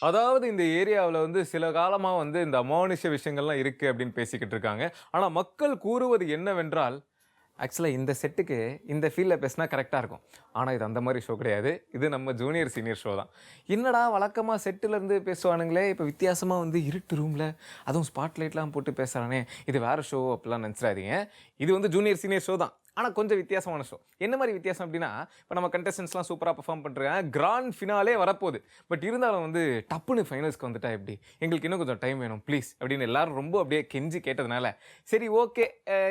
அதாவது இந்த ஏரியாவுல வந்து சில காலமா வந்து இந்த அமானுஷ்ய விஷயங்கள்லாம் இருக்கு அப்படின்னு பேசிக்கிட்டு இருக்காங்க. ஆனா மக்கள் கூறுவது என்னவென்றால், ஆக்சுவலா இந்த செட்டுக்கு இந்த ஃபீல்ட்ல பேசினா கரெக்ட்டா இருக்கும். ஆனா இது அந்த மாரி ஷோ கிடையாது. இது நம்ம ஜூனியர், சீனியர் ஷோ தான். என்னடா வழக்கமா செட்டுல இருந்து பேசுவானுங்களே, இப்ப வித்தியாசமா வந்து இருட்டு ரூம்ல அதுவும் ஸ்பாட் லைட்லாம் போட்டு பேசுறானே, இது வேற ஷோ அப்படிலாம் நெனச்சிராதீங்க. இது வந்து ஜூனியர், சீனியர் ஷோ தான். ஆனா கொஞ்சம் வித்தியாசமான ஷோ. என்ன மாரி வித்தியாசம் அப்டின்னா, இப்ப நம்ம கண்டஸ்டன்ட்ஸ்லாம் சூப்பரா பெர்ஃபார்ம் பண்றாங்க. கிராண்ட் ஃபினாலே வரப்போது. பட் இருந்தாலும் வந்து டப்புன்னு ஃபைனல்ஸ்க்கு வந்துட்டா எப்டி? எங்களுக்கு இன்னும் கொஞ்சம் டைம் வேணும் ப்ளீஸ் அப்டின்னு எல்லாரும் ரொம்ப அப்டியே கெஞ்சி கேட்டதுனால, சரி ஓகே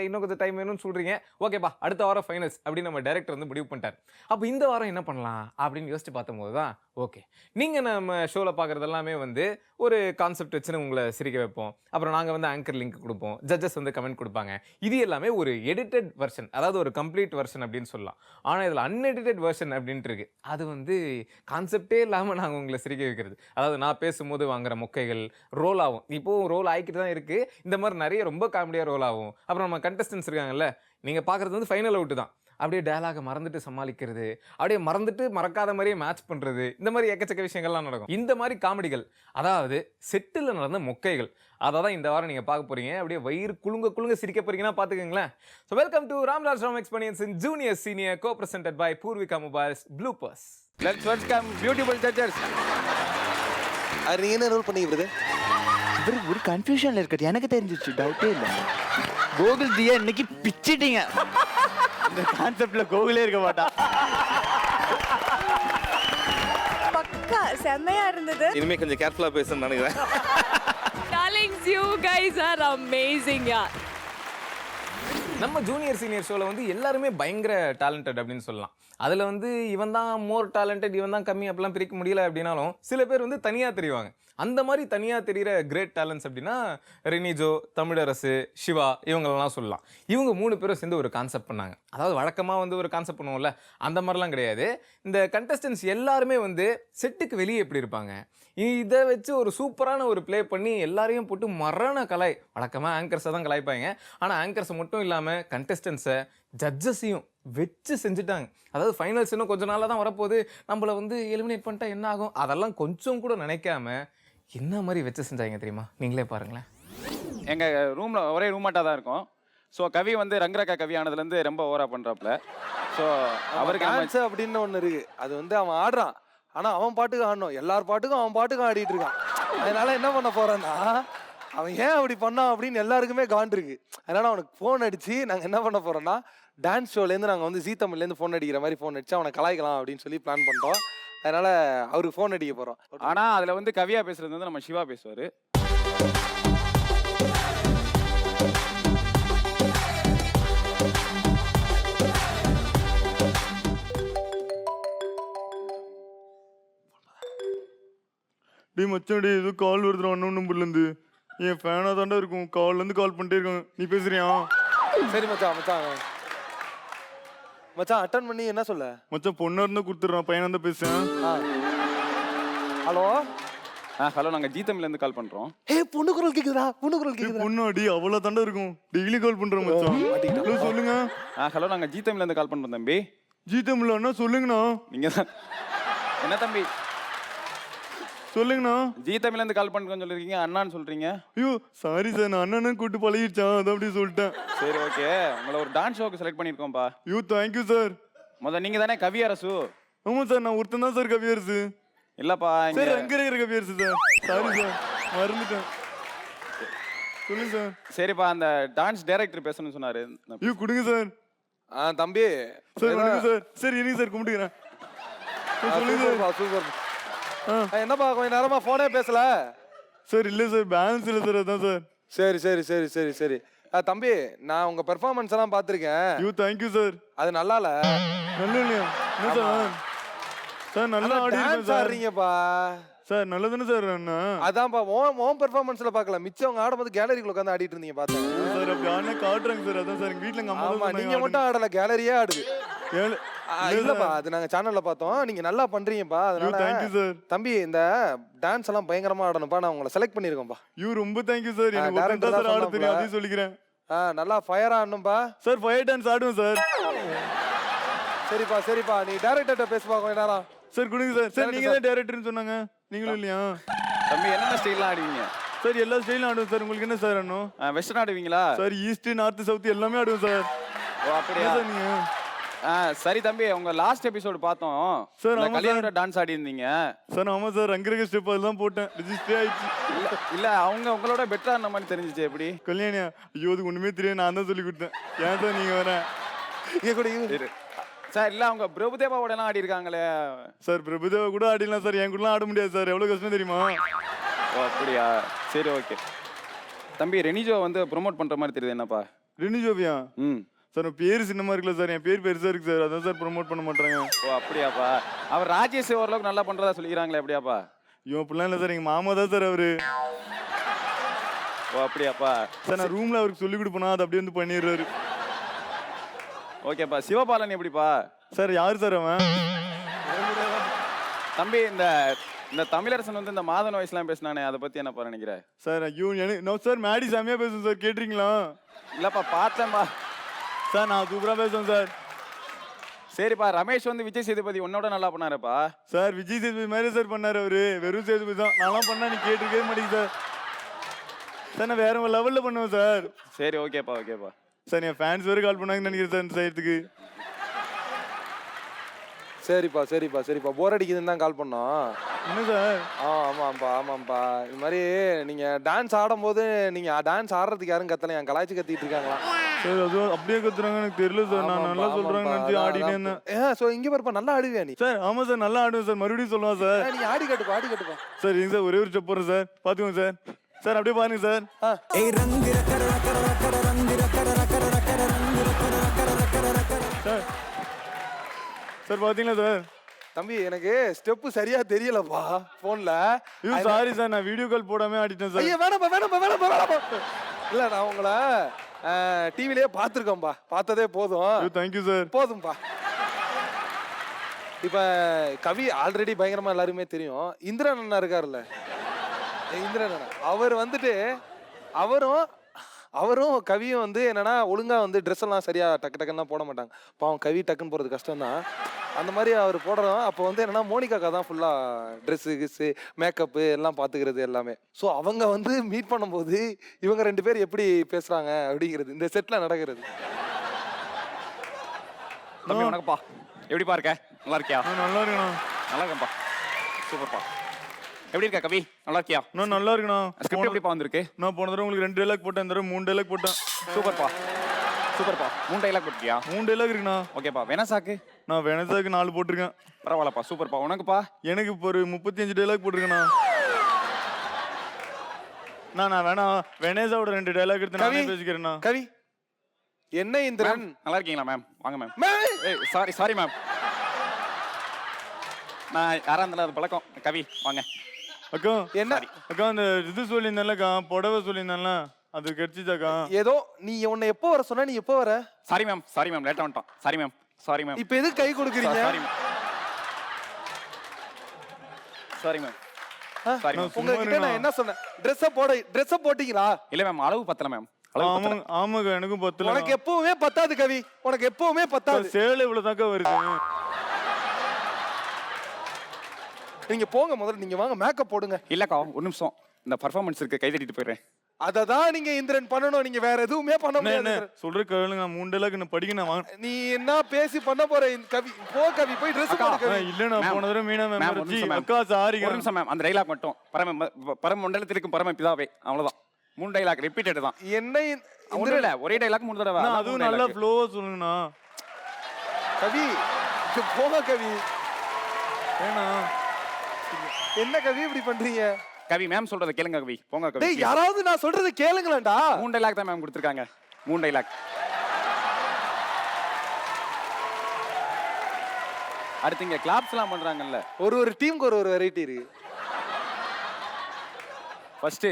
இன்னும் கொஞ்சம் டைம் வேணும்னு சொல்றீங்க. ஓகேப்பா அடுத்த வாரம் ஃபைனல்ஸ் அப்டின்னு நம்ம டைரக்டர் வந்து முடிவு பண்ணிட்டார். அப்ப இந்த வாரம் என்ன பண்ணலாம்? அப்டின்னு யோசிச்சு பார்த்தம்போது தான், ஓகே. நீங்க நம்ம ஷோல பார்க்குறது எல்லாமே வந்து ஒரு கான்செப்ட் வச்சுன்னு உங்கள சிரிக்க வைப்போம். அப்புறம் நாங்க வந்து ஆங்கர் லிங்க் குடுப்போம். ஜட்ஜஸ் வந்து கமெண்ட் குடுப்பாங்க. இது எல்லாமே ஒரு எடிட்டட் வெர்ஷன். அதாவது ஒரு கம்ப்ளீட் வெர்ஷன் அப்படின்னு சொல்லலாம். ஆனா இதுல அன்எடிட்டட் வெர்ஷன் அப்படின்ட்டு இருக்கு. அது வந்து கான்செப்டே இல்லாம நாங்க உங்கள சிரிக்க வைக்கிறது. அதாவது நான் பேசும்போது வாங்குற மொக்கைகள் ரோல் ஆகும். இப்போவும் ரோல் ஆயிக்கிட்டு தான் இருக்கு. இந்த மாரி நெறைய ரொம்ப காமெடியா ரோல் ஆகும். அப்புறம் நம்ம கண்டஸ்டன்ட்ஸ் இருக்காங்கல்ல, நீங்க பார்க்குறது வந்து ஃபைனல் அவுட் தான். அப்படியே டயலாக மறந்துட்டு சமாளிக்கிறது, அப்படியே மறந்துட்டு மறக்காத மாரியே மேட்ச் பண்றது, இந்த மாரி எக்கச்சக்க விஷயங்கள்லாம் நடக்கும். இந்த மாரி காமெடிகள், அதாவது செட்டில நடந்த மொக்கைகள். அத தான் இந்த வாரம் நீங்க பார்க்க போறீங்க. அப்படியே வயிறு குலுங்க குலுங்க சிரிக்க போறீங்கன்னா பார்த்துக்கங்களேன். So welcome to Ramraj Ram experience in junior senior co presented by Poorvika mobiles bloopers. Let's welcome beautiful judges. அது நீங்க என்ன ரோல் பண்ணீங்க? இவர் ஒரு கன்ஃபியூஷன்ல இருக்காரு. எனக்கு தெரிஞ்சிச்சு, டவுட்டே இல்லை. கோகுல் தியா இன்னைக்கு பிச்சிட்டீங்க. இந்த கான்செப்ட்ல கோகுலே இருக்க மாட்டா. பக்கா செம்மையா இருந்தது. இனிமே கொஞ்சம் கேர்ஃபுல்லா பேசணும்னு நினைக்கிறேன். Darlings, you guys are amazing, yeah. நம்ம ஜூனியர் சீனியர் ஷோல வந்து எல்லாருமே பயங்கர டேலண்டட் அப்படின்னு சொல்லலாம். அதுல வந்து இவன் தான் மோர் டேலண்டட், இவன் தான் கம்மி அப்படிலாம் பிரிக்க முடியல அப்படின்னாலும் சில பேர் வந்து தனியா தெரிவாங்க. அந்த மாதிரி தனியா தெரிகிற கிரேட் டேலண்ட்ஸ் அப்படின்னா ரெனிஜோ, தமிழரசு, சிவா இவங்களெல்லாம் சொல்லலாம். இவங்க 3 பேரும் சேர்ந்து ஒரு கான்செப்ட் பண்ணாங்க. அதாவது வழக்கமாக வந்து ஒரு கான்செப்ட் பண்ணுவோம்ல, அந்த மாதிரிலாம் கிடையாது. இந்த கண்டஸ்டன்ஸ் எல்லாருமே வந்து செட்டுக்கு வெளியே எப்படி இருப்பாங்க, இதை வச்சு ஒரு சூப்பரான ஒரு ப்ளே பண்ணி எல்லாரையும் போட்டு மரண கலாய். வழக்கமாக ஆங்கர்ஸை தான் கலாய்ப்பாங்க. ஆனால் ஆங்கர்ஸை மட்டும் இல்லாமல் கண்டஸ்டன்ஸை, ஜட்ஜஸையும் வச்சு செஞ்சுட்டாங்க. அதாவது ஃபைனல்ஸ் இன்னும் கொஞ்ச நாளாக தான் வரப்போகுது, நம்மளை வந்து எலிமினேட் பண்ணிட்டா என்ன ஆகும், அதெல்லாம் கொஞ்சம் கூட நினைக்காம என்ன மாதிரி வச்சு செஞ்சாங்க தெரியுமா? நீங்களே பாருங்களேன். எங்கள் ரூமில் ஒரே ரூமாட்டாக தான் இருக்கும். ஸோ கவி வந்து ரங்கரக்கா கவி ஆனதுலேருந்து ரொம்ப ஓவரா பண்ணுறாப்புல. ஸோ அவருக்கு டான்ஸ் அப்படின்னு ஒன்று இருக்கு. அது வந்து அவன் ஆடுறான், ஆனால் அவன் பாட்டுக்கு ஆடணும். எல்லார் பாட்டுக்கும் அவன் பாட்டுக்கும் ஆடிட்டு இருக்கான். அதனால என்ன பண்ண போறேன்னா, அவன் ஏன் அப்படி பண்ணான் அப்படின்னு எல்லாருக்குமே காண்டிருக்கு. அதனால அவனுக்கு ஃபோன் அடிச்சு நாங்கள் என்ன பண்ண போறோம்னா, டான்ஸ் ஷோலேருந்து நாங்கள் வந்து தமிழ்லேருந்து ஃபோன் அடிக்கிற மாதிரி ஃபோன் அடிச்சு அவனை கலாய்க்கலாம் அப்படின்னு சொல்லி பிளான் பண்ணிட்டோம். அதனால அவருக்கு ஃபோன் அடிக்க போறோம். ஆனால் அதில் வந்து கவியா பேசுறது வந்து நம்ம சிவா பேசுவார். டே மச்சான், டே ஏதோ கால் வருதுடா அண்ணன் நம்பர்லேருந்து. என் ஃபேனாக தாண்டா இருக்கும், கால்லேருந்து கால் பண்ணிட்டே இருக்காங்க. நீ பேசுறியா? சரி மச்சான், மச்சான் மச்சான் அட்டன் பண்ணி என்ன சொல்ல? மச்சான் பொண்ணா இருந்தா கொடுத்துட்றான், பையனா இருந்தா பேசுறேன். ஹலோ ஹலோ, நாங்கள் தமிழ்லேருந்து கால் பண்ணுறோம். பொண்ணு குரல் கேக்குதா? பொண்ணு குரல் கேக்குதா? பொண்ணு அடி அவ்வளோ தாண்டா இருக்கும், டெய்லி கால் பண்றேன் மச்சான். ஹலோ சொல்லுங்க. ஹலோ, நாங்கள் தமிழ்லேருந்து கால் பண்ணுறோம் தம்பி. தமிழ் அண்ணா சொல்லுங்கண்ணா. நீங்கள் தான் என்ன தம்பி சொல்லுங்கண்ணா. தமிழ்லேருந்து கால் பண்ணுறோன்னு சொல்லியிருக்கீங்க, அண்ணான்னு சொல்கிறீங்க. ஐயோ சாரி சார், நான் அண்ணன் கூட்டு பழகிடுச்சான், அதை அப்படி சொல்லிட்டேன். சரி ஓகே, உங்களை ஒரு டான்ஸ் ஷோக்கு செலக்ட் பண்ணியிருக்கோம்ப்பா. ஐயோ தேங்க்யூ சார். நீங்கள் தானே கவியரசு? ஆமாம் சார், நான் ஒருத்தன் தான் சார் கவியரசு. இல்லைப்பா சார் அங்கே இருக்கிற கவியரசு சார். சாரி சார், மறந்துட்டேன். சொல்லுங்க சார். சரிப்பா, அந்த டான்ஸ் டைரக்டர் பேசணும்னு சொன்னார். ஐயோ கொடுங்க சார். தம்பி சார் வணக்கம் சார். சரி இருங்க சார், கும்பிட்டுக்கிறேன். சொல்லுங்க சார். சூப்பர். என்னப்பா கொஞ்ச நேரமா போனே பேசல? சார் இல்லை சார், பேலன்ஸ் இல்லை சார், அதான் சார். சரி சரி சரி சரி சரி தம்பி, நான் உங்க பெர்ஃபார்மன்ஸ் எல்லாம் பார்த்துருக்கேன். ஐயோ தேங்க்யூ சார். அது நல்லா இல்ல. நல்ல இல்லையா? என்ன சார்? சார் நல்லா ஆடிருக்கேன் சார். ஆடுறீங்கப்பா சார். நல்லதானே சார் அண்ணா? அதான்ப்பா ஓன் பெர்ஃபார்மன்ஸ்ல பார்க்கல, மிச்சம் அவங்க ஆடும்போது கேலரிக்குள்ள உட்காந்து ஆடிட்டு இருந்தீங்க பார்த்தேன் சார். அப்படி ஆடினா காட்டுறாங்க சார், அதான் சார். எங்க வீட்டில் எங்க அம்மா ஆமா, தான் நீங்க மட்டும் ஆடல, கேலரியே ஆடுது. இல்லப்பா, அது நாங்க சேனல்ல பார்த்தோம், நீங்க நல்லா பண்றீங்கப்பா. அதனால தேங்க்யூ சார். தம்பி இந்த டான்ஸ் எல்லாம் பயங்கரமா ஆடணும்ப்பா, நான் உங்களை செலக்ட் பண்ணிருக்கேன்ப்பா. ஐயோ ரொம்ப தேங்க்யூ சார். எனக்கு ஒரு தான் சார் ஆட தெரியும், அதையும் சொல்லிக்கிறேன். நல்லா ஃபயர் ஆடணும்பா சார். ஃபயர் டான்ஸ் ஆடுவேன் சார். சரிப்பா சரிப்பா, நீ டைரக்டர்கிட்ட பேசுப்பா கொஞ்ச நேரம். சார் கொடுங்க சார். சார் நீங்க தான் டைரக்டர்னு சொன்னாங்க, நீங்களும் இல்லையா? தம்பி என்னென்ன ஸ்டைல்லாம் ஆடுவீங்க? சார் எல்லா ஸ்டைலும் ஆடுவேன் சார். உங்களுக்கு என்ன சார் ஆடணும்? வெஸ்டர்ன் ஆடுவீங்களா? சார் ஈஸ்ட் நார்த் சவுத் எல்லாமே ஆடுவேன் சார். ஓ அப்படியா? சார் நீங்க சரி தம்பி, உங்க லாஸ்ட் எபிசோடு பார்த்தோம் சார். இந்த ஆமா கல்யாணோட டான்ஸ் ஆடி இருந்தீங்க. சார் ஆமா சார், ரங்கரக ஸ்டெப் அதெல்லாம் போட்டேன், ரெஜிஸ்டர் ஆயிடுச்சு. இல்ல அவங்க உங்களோட பெட்டரா இருந்த மாதிரி தெரிஞ்சிச்சு. எப்படி? கல்யாணியா? ஐயோ அது ஒண்ணுமே தெரியாது, நான் தான் சொல்லி கொடுத்தேன். ஏன் சார் நீங்க வர இங்க கூட இரு. சார் இல்ல அவங்க பிரபுதேவாவோட எல்லாம் ஆடி இருக்காங்களே. சார் பிரபுதேவா கூட ஆடிடலாம் சார், என் கூடலாம் ஆட முடியாது சார். எவ்வளவு கஷ்டம் தெரியுமா? ஓ அப்படியா? சரி ஓகே. தம்பி ரெனிஜோ வந்து ப்ரோமோட் பண்ற மாதிரி தெரியுது, என்னப்பா? ரெனிஜோவியா? ம். சார் பேர் சின்னமா இருக்குல்ல சார், என் பேர் பெருசா இருக்கு சார், அதான் சார் ப்ரோமோட் பண்ண மாட்டாங்க. ஓ அப்படியாப்பா? அவர் ராஜேஷ் ஓரளவுக்கு நல்லா பண்றதா சொல்லிக்கிறாங்களே, எப்படியாப்பா? ஐயோ அப்படிலாம் இல்லை சார், எங்க மாமா தான் சார் அவரு. ஓ அப்படியாப்பா? சார் நான் ரூம்ல அவருக்கு சொல்லி கொடுப்பேனா, அதை அப்படியே வந்து பண்ணிடுறாரு. ஓகேப்பா. சிவபாலன் எப்படிப்பா? சார் யார் சார் அவன்? தம்பி இந்த இந்த தமிழரசன் வந்து இந்த மாதன் வயசுலாம் பேசினானே, அதை பத்தி என்னப்பா நினைக்கிற? சார் ஐயோ எனக்கு நோ சார், மேடி செமையா பேசுவேன் சார், கேட்டிருக்கீங்களா? இல்லப்பா பார்த்தேன்பா. சார் நான் சூப்பரா பேசுவேன் சார். சரிப்பா. ரமேஷ் வந்து விஜய் சேதுபதி உன்னோட நல்லா பண்ணாருப்பா. சார் விஜய் சேதுபதி மாதிரி சார் பண்ணாரு அவரு, வெறும் சேதுபதி தான். நான்லாம் பண்ணா நீ கேட்டிருக்கவே மாட்டேங்க சார். சார் நான் வேற ஒரு லெவல்ல பண்ணுவேன் சார். சரி ஓகேப்பா ஓகேப்பா. சார் என் ஃபேன்ஸ் வேறு கால் பண்ணாங்கன்னு நினைக்கிறேன் சார் இந்த சைடுக்கு. சரிப்பா சரிப்பா சரிப்பா, போர் அடிக்குதுன்னு தான் கால் பண்ணோம். என்ன சார்? ஆமாம்ப்பா ஆமாம்ப்பா, இது மாதிரி நீங்க டான்ஸ் ஆடும்போது நீங்க டான்ஸ் ஆடுறதுக்கு யாரும் கத்தல, என் கலாய்ச்சி கத்திட்டு இருக்காங்களா? சார் அதுவும் அப்படியே கத்துறாங்க, எனக்கு தெரியல சார். நான் நல்லா சொல்றாங்க நினைச்சு ஆடினே இருந்தேன். சோ இங்க பாருப்பா, நல்லா ஆடுவியா நீ? சார் ஆமா சார் நல்லா ஆடுவேன் சார், மறுபடியும் சொல்லுவான் சார். நீ ஆடி கட்டுப்பா ஆடி கட்டுப்பா. சார் இங்க சார் ஒரே ஒரு ஸ்டெப் போடுறேன் சார், பாத்துக்கோங்க சார். சார் அப்படியே பாருங்க சார். சார் சார் பாத்தீங்களா சார்? தம்பி எனக்கு ஸ்டெப் சரியா தெரியலப்பா போன்ல. ஐயோ சாரி சார், நான் வீடியோ கால் போடாம ஆடிட்டேன் சார். ஐயா வேணாம்பா வேணாம்பா வேணாம்பா வேணாம்பா. இல்ல நான் உங்களை டிவிலேயே பார்த்துருக்கோம்பா, பார்த்ததே போதும். ஐயோ தேங்க்யூ சார். போதும்பா. இப்ப கவி ஆல்ரெடி பயங்கரமா எல்லாருமே தெரியும். இந்திரன் அண்ணா இருக்காருல்ல, இந்திரன் அண்ணா, அவர் வந்துட்டு அவரும் கவியும் வந்து என்னன்னா ஒழுங்கா வந்து ட்ரெஸ் எல்லாம் சரியா டக்கு டக்குன்னு போட மாட்டாங்க. பாவம் கவி டக்குன்னு போறது கஷ்டம் தான். அந்த மாதிரி அவர் போடுறோம். அப்போ வந்து என்னன்னா மோனிகாக்கா தான் ஃபுல்லா ட்ரெஸ்ஸு கிஸ்ஸு மேக்கப்பு எல்லாம் பார்த்துக்கிறது எல்லாமே. ஸோ அவங்க வந்து மீட் பண்ணும்போது இவங்க 2 பேர் எப்படி பேசுறாங்க அப்படிங்கிறது இந்த செட்ல நடக்கிறது. தம்பி வணக்கம்ப்பா. எப்படிப்பா இருக்க? நல்லா இருக்கியா? நல்லா இருக்கேண்ணா. நல்லா இருக்கேன்ப்பா. சூப்பர்ப்பா. எப்படி இருக்க கவி? நல்லா இருக்கியா? நான் நல்லா இருக்கேண்ணா. ஸ்கிரிப்ட் எப்படிப்பா வந்திருக்கு? நான் போன தடவை உங்களுக்கு 2 டைலாக் போட்டேன், இந்த தடவை 3 டைலாக் போட்டேன். சூப்பர்ப்பா சூப்பர்ப்பா. 3 டைலாக் போட்டியா? 3 டைலாக் இருக்குண்ணா. ஓகேப்பா. வெனசாக்கு? நான் வெனசாக்கு 4 போட்டிருக்கேன். பரவாயில்லப்பா. சூப்பர்ப்பா. உனக்குப்பா? எனக்கு இப்போ ஒரு 35 டைலாக் போட்டிருக்கேண்ணா. நான் வேணாம், வெனேசாவோட 2 டைலாக் எடுத்து நானே பேசிக்கிறேண்ணா. கவி என்ன இந்திரன்? நல்லா இருக்கீங்களா மேம்? வாங்க மேம். மேம். ஏய் சாரி மேம். நான் யாரா இருந்தாலும் அது பழக்கம். கவி வாங்க. அக்கா என்ன அக்கா அந்த இது சொல்லியிருந்தேன்லக்கா, புடவை சொல்லியிருந்தேன்ல, அது கிடைச்சிச்சாக்கா? ஏதோ நீ உன்னை எப்போ வர சொன்ன, நீ எப்போ வர? சாரி மேம் லேட்டா வந்துட்டோம். Sorry ma'am. இப்போ எதுக்கு கை கொடுக்குறீங்க? Sorry ma'am. உங்ககிட்ட நான் என்ன சொன்னேன்? ட்ரெஸ் போட்டீங்களா? இல்ல மேம், அளவு பத்தல மேம். ஆமாக்கா எனக்கும் பத்தல. உனக்கு எப்பவுமே பத்தாது கவி, உனக்கு எப்பவுமே பத்தாது. சேலை இவ்வளவுதாக்கா வருது. நீங்க போங்க, முதல்ல நீங்க வாங்க மேக்கப் போடுங்க. இல்லக்கா ஒரு நிமிஷம், இந்த பர்ஃபார்மன்ஸ் இருக்கு, கை தட்டிட்டு போயிடுறேன். அததான் நீங்க இந்திரன் பண்ணணும், நீங்க வேற எதுவுமே பண்ண முடியாது. சொல்ற கேளுங்க, 3 டைலாக் என்ன படிக்கணும். நீ என்ன பேசி பண்ண போற கவி? போ கவி, போய் ட்ரெஸ் போடு கவி. இல்ல நான் போன தடவை மீனா மேம் அக்கா சாரி. ஒரு நிமிஷம் மேம், அந்த டைலாக் மட்டும் பரம மண்டலத்திற்கும் பரம பிதாவே, அவ்வளவுதான். 3 டைலாக் ரிப்பீட்டட் தான். என்ன இந்திரன் இல்ல, ஒரே டைலாக் 3 தடவை. அதுவும் நல்லா ஃப்ளோவா சொல்லுங்கண்ணா. கவி போங்க கவி. ஏன்னா என்ன கவி இப்படி பண்றீங்க? கவி மேம் சொல்றத கேளுங்க கவி, போங்க கவி. டேய் யாராவது நான் சொல்றத கேளுங்களேன்டா. 3 டைலாக் தான் மேம் கொடுத்திருக்காங்க. 3 டைலாக். அடுத்து இங்க கிளாப்ஸ்லாம் பண்றாங்கல்ல, ஒரு டீமுக்கு ஒரு வெரைட்டி இருக்கு. ஃபர்ஸ்ட்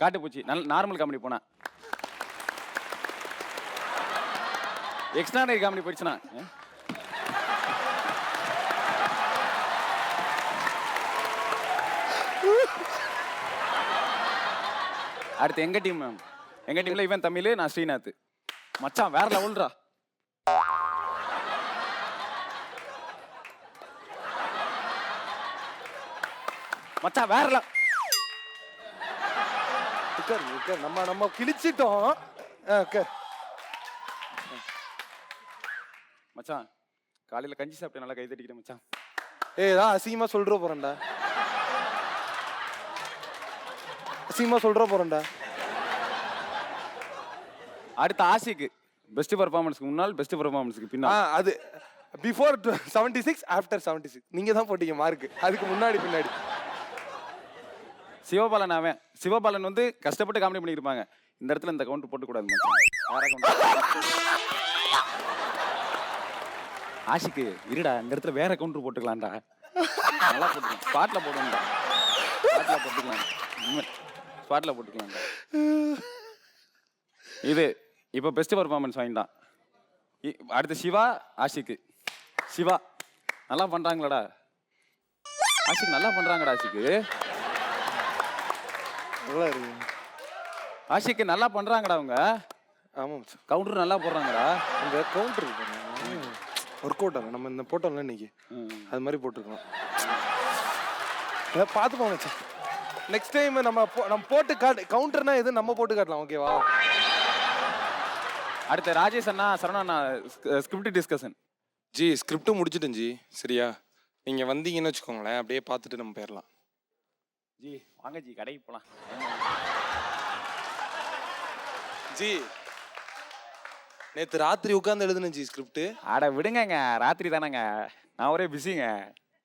காட்டுப்பூச்சி நார்மல் காமெடி போனா, எக்ஸ்ட்ராடனரி காமெடி போயிடுச்சுனா, அடுத்து எங்க டீம் மேம். எங்க டீம்ல இவன் தமிழ், நான் ஸ்ரீநாத். மச்சான் வேற லெவல்ரா. மச்சான் வேற உட்கார் நம்ம கிழிச்சிட்டோம். உட்கார். மச்சான் காலையில கஞ்சி சாப்பிட்டு நல்லா கை தட்டிக்கிறேன் மச்சான். ஏய் தான் அசிங்கமா சொல்ற போறேன்டா. அசிங்கமா சொல்ற போறேன்டா. அடுத்த ஆஷிக்கு பெஸ்ட் பெர்ஃபார்மன்ஸ்க்கு முன்னால் பெஸ்ட் பெர்ஃபார்மன்ஸ்க்கு பின்னால். அது பிஃபோர் 76 ஆஃப்டர் 76 நீங்க தான் போட்டீங்க மார்க். அதுக்கு முன்னாடி பின்னாடி. சிவபாலன் அவன் சிவபாலன் வந்து கஷ்டப்பட்டு காமெடி பண்ணியிருப்பாங்க. இந்த இடத்துல இந்த கவுண்டர் போட்டுக்கூடாது மச்சான். வேற கவுண்டர். ஆஷிக்கு இருடா இந்த இடத்துல வேற கவுண்டர் போட்டுக்கலாம்டா. நல்லா போட்டுக்கலாம். ஸ்பாட்ல போடுவோம்டா. ஸ்பாட்ல போட்டுக்கலாம். ஸ்பாட்ல போட்டுக்கலாம்டா. இது இப்போ பெஸ்ட் பெர்ஃபார்மன்ஸ் வாங்கிட்டான். அடுத்து சிவா ஆஷிக்கு. சிவா நல்லா பண்றாங்களாடா. ஆஷிக்கு நல்லா பண்றாங்கடா. நல்லா இருக்கு. ஆஷிக்கு நல்லா பண்றாங்கடா அவங்க. ஆமா மச்சான். கவுண்டர் நல்லா போடுறாங்கடா. இந்த கவுண்டர் ஒர்க் அவுட் ஆகும். நம்ம இந்த போட்டோம்ல இன்னைக்கு அது மாதிரி போட்டுருக்கோம். பார்த்து போங்க மச்சான். நெக்ஸ்ட் டைம் நம்ம போட்டு கவுண்டர்னா எது நம்ம போட்டு காட்டலாம். ஓகேவா? அடுத்து ராஜேஷ் அண்ணா சரவணா அண்ணா ஸ்கிரிப்ட் டிஸ்கஷன். ஜி ஸ்கிரிப்ட் முடிச்சிட்டேன் ஜி. சரியா நீங்க வந்தீங்கன்னு வச்சுக்கோங்களேன், அப்படியே பார்த்துட்டு நம்ம போயிடலாம். ஜி வாங்க ஜி கடைக்கு போலாம். ஜி நேத்து ராத்திரி உட்கார்ந்து எழுதுனேன் ஜி ஸ்கிரிப்ட். ஆட விடுங்கங்க, ராத்திரி தானேங்க. நான் ஒரே பிஸிங்க.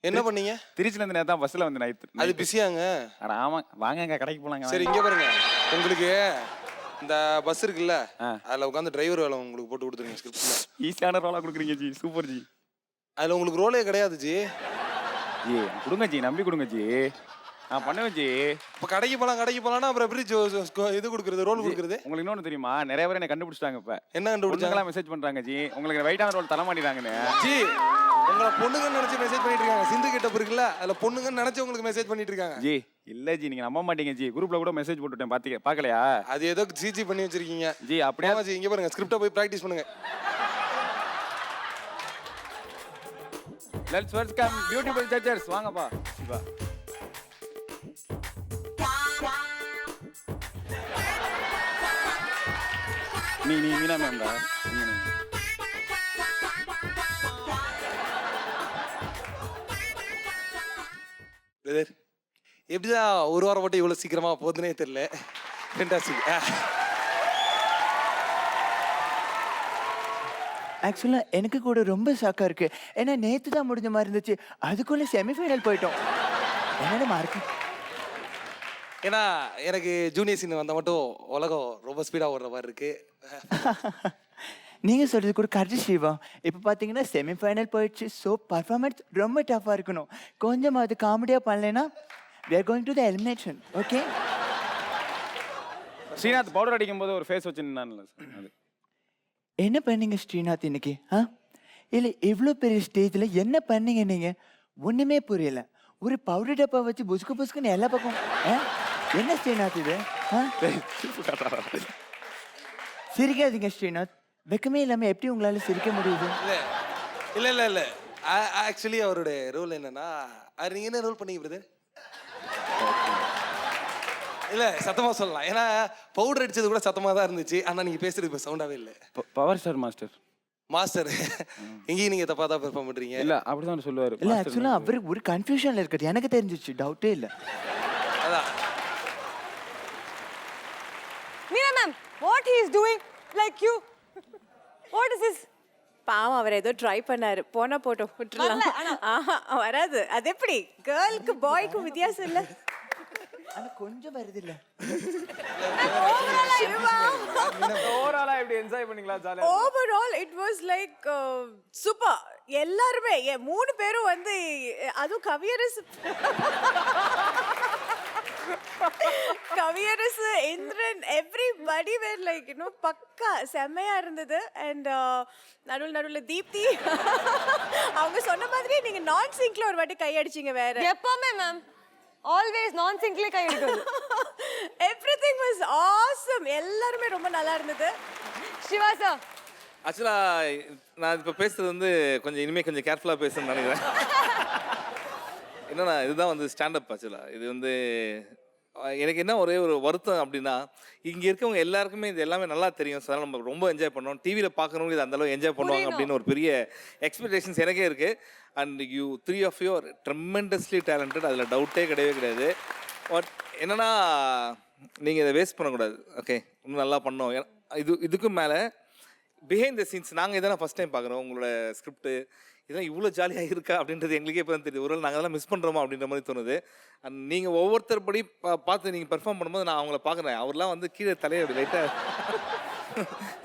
என்ன பண்ணீங்க? திருச்சில இருந்து நேத்து தான் பஸ்ல வந்து நைட். அது பிஸியாங்க. அட ஆமா வாங்கங்க கடைக்கு போலாங்க. சரி இங்க பாருங்க, உங்களுக்கு இந்த பஸ் இருக்குல்ல அதுல உட்காந்து டிரைவர் வேலை உங்களுக்கு போட்டு கொடுத்துருங்க ஸ்கிரிப்ட்ல. ஈஸியான ரோலா கொடுக்குறீங்க ஜி. Super G. அதுல உங்களுக்கு ரோலே கிடையாது ஜி. ஜி கொடுங்க ஜி, நம்பி கொடுங்க ஜி. நான் பண்ணுவேன் ஜி. இப்ப கடைக்கு போலாம்னா அப்புறம் எப்படி இது கொடுக்குறது, ரோல் கொடுக்குறது? உங்களுக்கு இன்னொன்னு தெரியுமா, நிறைய பேர் என்ன கண்டுபிடிச்சிட்டாங்க. இப்ப என்ன கண்டுபிடிச்சாங்க? மெசேஜ் பண்றாங்க ஜி, உங்களுக்கு வெயிட்டான ரோல் தர மாட்டேங்கிறாங்கன்னு. ஜி உங்களை பொண்ணுங்கன்னு நினைச்சு மெசேஜ் பண்ணிட்டு இருக்காங்க. சிந்து கிட்ட இருக்குல்ல அதுல பொண்ணுங்கன்னு நினைச்சு உங்களுக்கு மெசேஜ் பண்ணிட்டு இருக்காங்க. ஜி இல்ல ஜி, நீங்க நம்ப மாட்டீங்க ஜி. குரூப்ல கூட மெசேஜ் போட்டுட்டேன், பாக்கலையா? அது ஏதோ சிஜி பண்ணி வச்சிருக்கீங்க ஜி. அப்படியே ஜி இங்க பாருங்க, ஸ்கிரிப்டை போய் பிராக்டிஸ் பண்ணுங்க. Let's welcome beautiful judgers. வாங்கப்பா சிவா. நீ மீனா மேம்டா. எப்படிதான் ஒரு வாரம் மட்டும் இவ்வளவு சீக்கிரமா போகுதுன்னே தெரியல. ஃபென்டாஸ்டிக். ஆக்சுவலாக எனக்கு கூட ரொம்ப ஷாக்காக இருக்கு. ஏன்னா நேற்று தான் முடிஞ்ச மாதிரி இருந்துச்சு, அதுக்குள்ளே செமிஃபைனல் போயிட்டோம். என்னோட மார்க் ஏன்னா எனக்கு ஜூனியர் சீன் வந்தால் மட்டும் உலகம் ரொம்ப ஸ்பீடாக ஓடுற மாதிரி இருக்கு. நீங்கள் சொல்கிறது கூட கரெக்ட் சிவா. இப்போ பார்த்தீங்கன்னா செமிஃபைனல் போயிடுச்சு. ஸோ பர்ஃபார்மன்ஸ் ரொம்ப டஃப்பாக இருக்கணும். கொஞ்சம் அது காமெடியாக பண்ணலைன்னா we are going to the elimination. Okay Srinath powder அடிக்கும் போது ஒரு ஃபேஸ் வச்சு நின்னான்ல அது. என்ன பண்ணீங்க ஸ்ரீநாத் இன்னைக்கு? இல்லை இவ்வளோ பெரிய ஸ்டேஜில் என்ன பண்ணீங்க நீங்கள்? ஒன்றுமே புரியல. ஒரு பவுடர் டப்பா வச்சு புசுக்கு புசுக்குன்னு எல்லா பக்கம் என்ன ஸ்ரீநாத் இது? சிரிக்காதீங்க ஸ்ரீநாத். வெக்கமே இல்லாமல் எப்படி உங்களால் சிரிக்க முடியுது? இல்லை ஆக்சுவலி அவருடைய ரோல் என்னன்னா, நீங்கள் என்ன ரோல் பண்ணீங்க பிரதர்? இல்லை சத்தமாக சொல்லலாம். ஏன்னா பவுடர் அடிச்சது கூட சத்தமாக தான் இருந்துச்சு. ஆனால் நீங்கள் பேசுறது இப்போ சவுண்டாகவே இல்லை. பவர் ஸ்டார் மாஸ்டர் எங்கேயும் நீங்கள் தப்பாக தான் பெர்ஃபார்ம் பண்ணுறீங்க. இல்லை அப்படிதான் சொல்லுவார். இல்லை ஆக்சுவலாக அவருக்கு ஒரு கன்ஃபியூஷனில் இருக்குது. எனக்கு தெரிஞ்சிச்சு, டவுட்டே இல்லை. அதான் Meena ma'am, what he is doing like you? What is this? பாவம் அவர் ஏதோ ட்ரை பண்ணாரு. போனா போட்டோம் விட்டுறலாம். ஆஹா வராது. அது எப்படி கேர்ளுக்கு பாய்க்கு வித்தியாசம் இல்லை? ஆனால் கொஞ்சம் வருது இல்லை. ஓவராலா எப்படி என்ஜாய் பண்ணீங்களா? ஜாலியா? Overall it was like super. எல்லாருமே 3 பேரும் வந்து, அதுவும் கவியரசு இந்திரன் எவ்ரிபடி வேர் லைக் பக்கா செம்மையா இருந்தது. அண்ட் நடுவில் தீப்தி அவங்க சொன்ன மாதிரி நீங்க நான் சிங்க்ல ஒரு வாட்டி கை அடிச்சீங்க. வேற எப்பவுமே மேம் ஆல்வேஸ் நான் சிங்க்ல கை அடிக்கிறது. Everything was awesome. எல்லாருமே ரொம்ப நல்லா இருந்தது. சிவா சார் ஆக்சுவலாக நான் இப்போ பேசுறது வந்து இனிமேல் கொஞ்சம் கேர்ஃபுல்லாக பேசணும்னு நினைக்கிறேன். என்னன்னா இதுதான் வந்து ஸ்டாண்டப். ஆக்சுவலாக இது வந்து எனக்கு என்ன ஒரே ஒரு வருத்தம் அப்படின்னா, இங்கே இருக்கவங்க எல்லாருக்குமே இது எல்லாமே நல்லா தெரியும். ஸோ அதனால நம்ம ரொம்ப என்ஜாய் பண்ணோம். டிவியில் பார்க்குறவங்க இது அந்தளவு என்ஜாய் பண்ணுவாங்க அப்படின்னு ஒரு பெரிய எக்ஸ்பெக்டேஷன்ஸ் எனக்கே இருக்குது. And you 3 of you are tremendously talented. அதில் டவுட்டே கிடையவே கிடையாது. பட் என்னன்னா, நீங்கள் இதை வேஸ்ட் பண்ணக்கூடாது. ஓகே, இன்னும் நல்லா பண்ணோம். இதுக்கும் மேலே பிஹைண்ட் த சீன்ஸ் நாங்கள் இதெல்லாம் ஃபஸ்ட் டைம் பார்க்குறோம். உங்களோட ஸ்கிரிப்ட்டு இதெல்லாம் இவ்வளோ ஜாலியாக இருக்கா அப்படின்றது எங்களுக்கே இப்போ தான் தெரியுது. ஒருவேளை நாங்கள் அதெல்லாம் மிஸ் பண்ணுறோமா அப்படின்ற மாதிரி தோணுது. அண்ட் நீங்கள் ஒவ்வொருத்தர் படி பார்த்து நீங்கள் பெர்ஃபார்ம் பண்ணும்போது நான் அவங்கள பார்க்குறேன். அவர்லாம் வந்து கீழே தலையை அப்படி லைட்டாக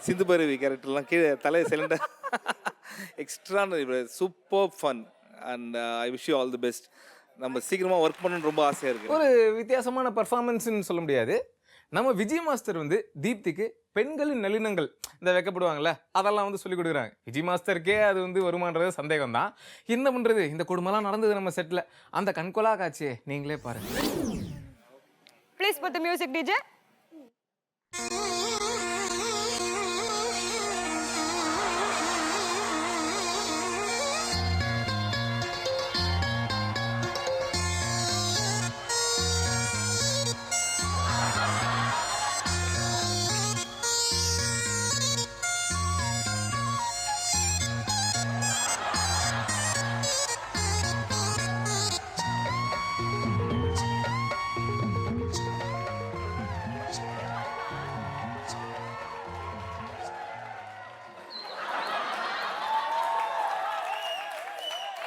சிந்து பைரவி கேரக்டர்லாம் கீழே தலையை cylinder extra super fun. And I wish you all the best. நம்ம சீக்கிரமாக ஒர்க் பண்ணணும்னு ரொம்ப ஆசையாக இருக்குது. ஒரு வித்தியாசமான பர்ஃபார்மன்ஸ்ன்னு சொல்ல முடியாது. நம்ம விஜய் மாஸ்டர் வந்து தீப்திக்கு பெண்களின் நளினங்கள் இந்த வைக்கப்படுவாங்கல்ல அதெல்லாம் வந்து சொல்லிக் கொடுக்குறாங்க. விஜய் மாஸ்டருக்கே அது வந்து வருமானது சந்தேகம் தான். என்ன பண்ணுறது, இந்த கொடுமைலாம் நடந்தது நம்ம செட்டில். அந்த கண்கொலா காட்சியை நீங்களே பாருங்க. Please put the music, DJ.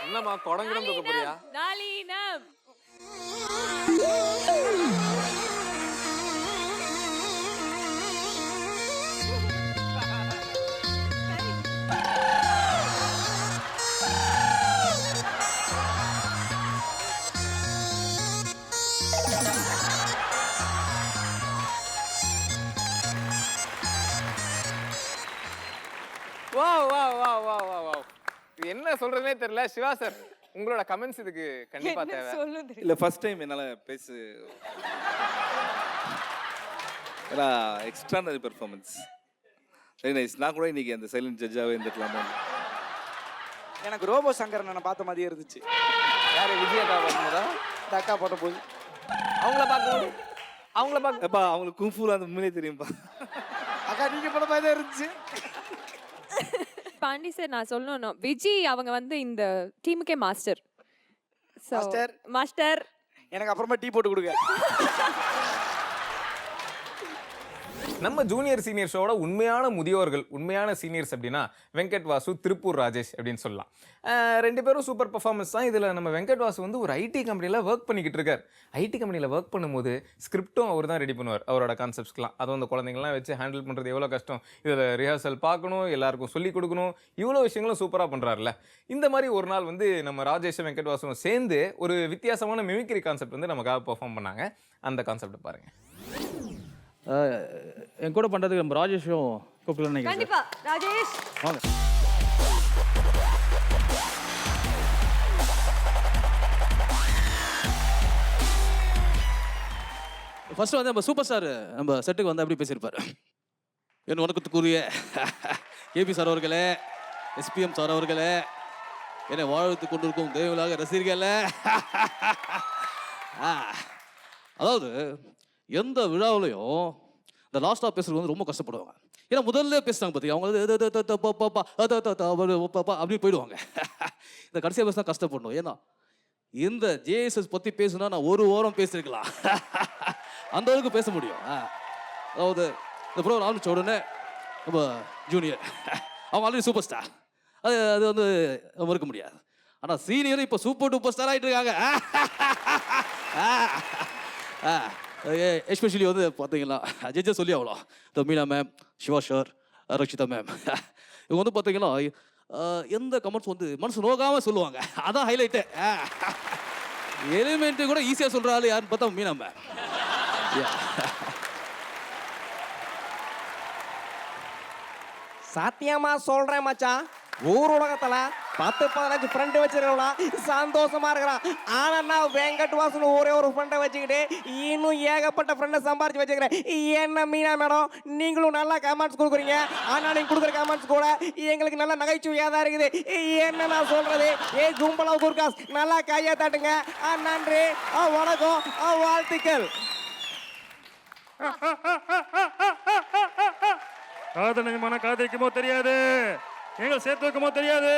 என்னம்மா தொடங்கிடம் தூக்க போறியா? Nalinam. இது என்ன சொல்றதுனே தெரியல. சிவா சார், உங்களோட கமெண்ட்ஸ் இதுக்கு கண்டிப்பா தேவை. இல்லை ஃபர்ஸ்ட் டைம் என்னால் ஏன்னா எக்ஸ்ட்ரானரி பெர்ஃபார்மன்ஸ் வெரி நைஸ். நான் கூட இன்னைக்கு அந்த சைலண்ட் ஜட்ஜாகவே இருந்துக்கலாமா. எனக்கு ரோபோ சங்கரனை பார்த்த மாதிரியே இருந்துச்சு. யாரு, விஜயக்கா பார்க்கும்போதா? இந்த அக்கா போட்ட போது அவங்கள பார்க்கும்போது அப்பா அவங்களுக்கு குங்ஃபூல அந்த உண்மையிலே தெரியும்பா. அக்கா நீங்க போட்ட மாதிரி தான் இருந்துச்சு. பாண்டி சார், நான் சொல்லணும், விஜய் அவங்க வந்து இந்த டீமுக்கே மாஸ்டர். மாஸ்டர் எனக்கு அப்புறமா டீ போட்டு கொடுங்க. நம்ம ஜூனியர் சீனியர் ஷோட உண்மையான முதியோர்கள், உண்மையான சீனியர்ஸ் அப்படின்னா வெங்கட் வாசு, திருப்பூர் ராஜேஷ் அப்படின்னு சொல்லலாம். ரெண்டு பேரும் சூப்பர் பர்ஃபார்மன்ஸ் தான். இதில் நம்ம வெங்கட் வாசு வந்து ஒரு ஐடி கம்பெனியில் ஒர்க் பண்ணிக்கிட்டு இருக்கார். ஐடி கம்பெனியில் ஒர்க் பண்ணும்போது ஸ்கிரிப்டும் அவர் தான் ரெடி பண்ணுவார், அவரோட கான்செப்ட்ஸ்லாம். அதுவும் அந்த குழந்தைங்கள்லாம் வச்சு ஹேண்டில் பண்ணுறது எவ்வளோ கஷ்டம். இதில் ரிஹர்சல் பார்க்கணும், எல்லாருக்கும் சொல்லிக் கொடுக்கணும், இவ்வளோ விஷயங்களும் சூப்பராக பண்ணுறாருல. இந்த மாதிரி ஒரு நாள் வந்து நம்ம ராஜேஷும் வெங்கட் வாசுவும் சேர்ந்து ஒரு வித்தியாசமான மிமிக்ரி கான்செப்ட் வந்து நமக்காக பெர்ஃபார்ம் பண்ணாங்க. அந்த கான்செப்டை பாருங்கள். என் கூட பண்ணுறதுக்கு நம்ம ராஜேஷும் கூப்பிடலாம்னு நினைக்கிறேன். கண்டிப்பா ராஜேஷ் வாங்க. ஃபர்ஸ்ட் வந்து நம்ம சூப்பர் ஸ்டார் நம்ம செட்டுக்கு வந்து எப்படி பேசியிருப்பார். என் வணக்கத்துக்குரிய கேபி சார் அவர்களே, எஸ்பிஎம் சார் அவர்களே, என்னை வாழ்த்து கொண்டிருக்கும் தெய்வலாக ரசிகர்களே. அதாவது எந்த விழாவிலையும் இந்த லாஸ்ட்டாக பேசுறது வந்து ரொம்ப கஷ்டப்படுவாங்க. ஏன்னா முதல்ல பேசுகிறாங்க பார்த்திங்க, அவங்க அப்படி போயிடுவாங்க. இந்த கடைசியாக பேசினா கஷ்டப்படணும். ஏன்னா இந்த ஜேஎஸ்எஸ் பற்றி பேசுனா நான் ஒரு வாரம் பேசியிருக்கலாம், அந்த அளவுக்கு பேச முடியும். அதாவது இந்த ப்ரோக்ராம் ஆரம்பிச்ச உடனே நம்ம ஜூனியர் அவங்க ஆல்ரெடி சூப்பர் ஸ்டார், அது வந்து மறுக்க முடியாது. ஆனால் சீனியர் இப்போ சூப்பர் டூப்பர் ஸ்டார் ஆகிட்டு இருக்காங்க. எஸ்பெஷலி வந்து பார்த்தீங்கன்னா ஜட்ஜை சொல்லி அவ்வளோ இந்த Meena ma'am, Siva sir, Rakshitha ma'am, இவங்க வந்து பார்த்தீங்கன்னா எந்த கமெண்ட்ஸ் வந்து மனசு நோகாமல் சொல்லுவாங்க. அதான் ஹைலைட்டு. எலிமெண்ட்டு கூட ஈஸியாக சொல்கிறாள் யாருன்னு பார்த்தா மீனா மேம். சத்தியமா சொல்றேன் மச்சான், ஊர் உலகத்துல 10-15 ஃப்ரெண்டு வச்சிருக்கலாம், சந்தோஷமா இருக்கிறான். ஆனா நான் வெங்கட் வாசன் ஒரே ஒரு ஃப்ரெண்டை வச்சுக்கிட்டு இன்னும் ஏகப்பட்ட ஃப்ரெண்டை சம்பாரிச்சு வச்சுக்கிறேன். என்ன மீனா மேடம், நீங்களும் நல்லா கமெண்ட்ஸ் கொடுக்குறீங்க. ஆனா நீங்க கொடுக்குற கமெண்ட்ஸ் கூட எங்களுக்கு நல்லா நகைச்சுவையாக தான் இருக்குது. என்ன நான் சொல்றது, கும்பலா குர்காஸ் நல்லா கையை தட்டுங்க. நன்றி, வணக்கம், வாழ்த்துக்கள். காதலிமான காதலிக்குமோ தெரியாது, எங்களை சேர்த்து வைக்குமோ தெரியாது.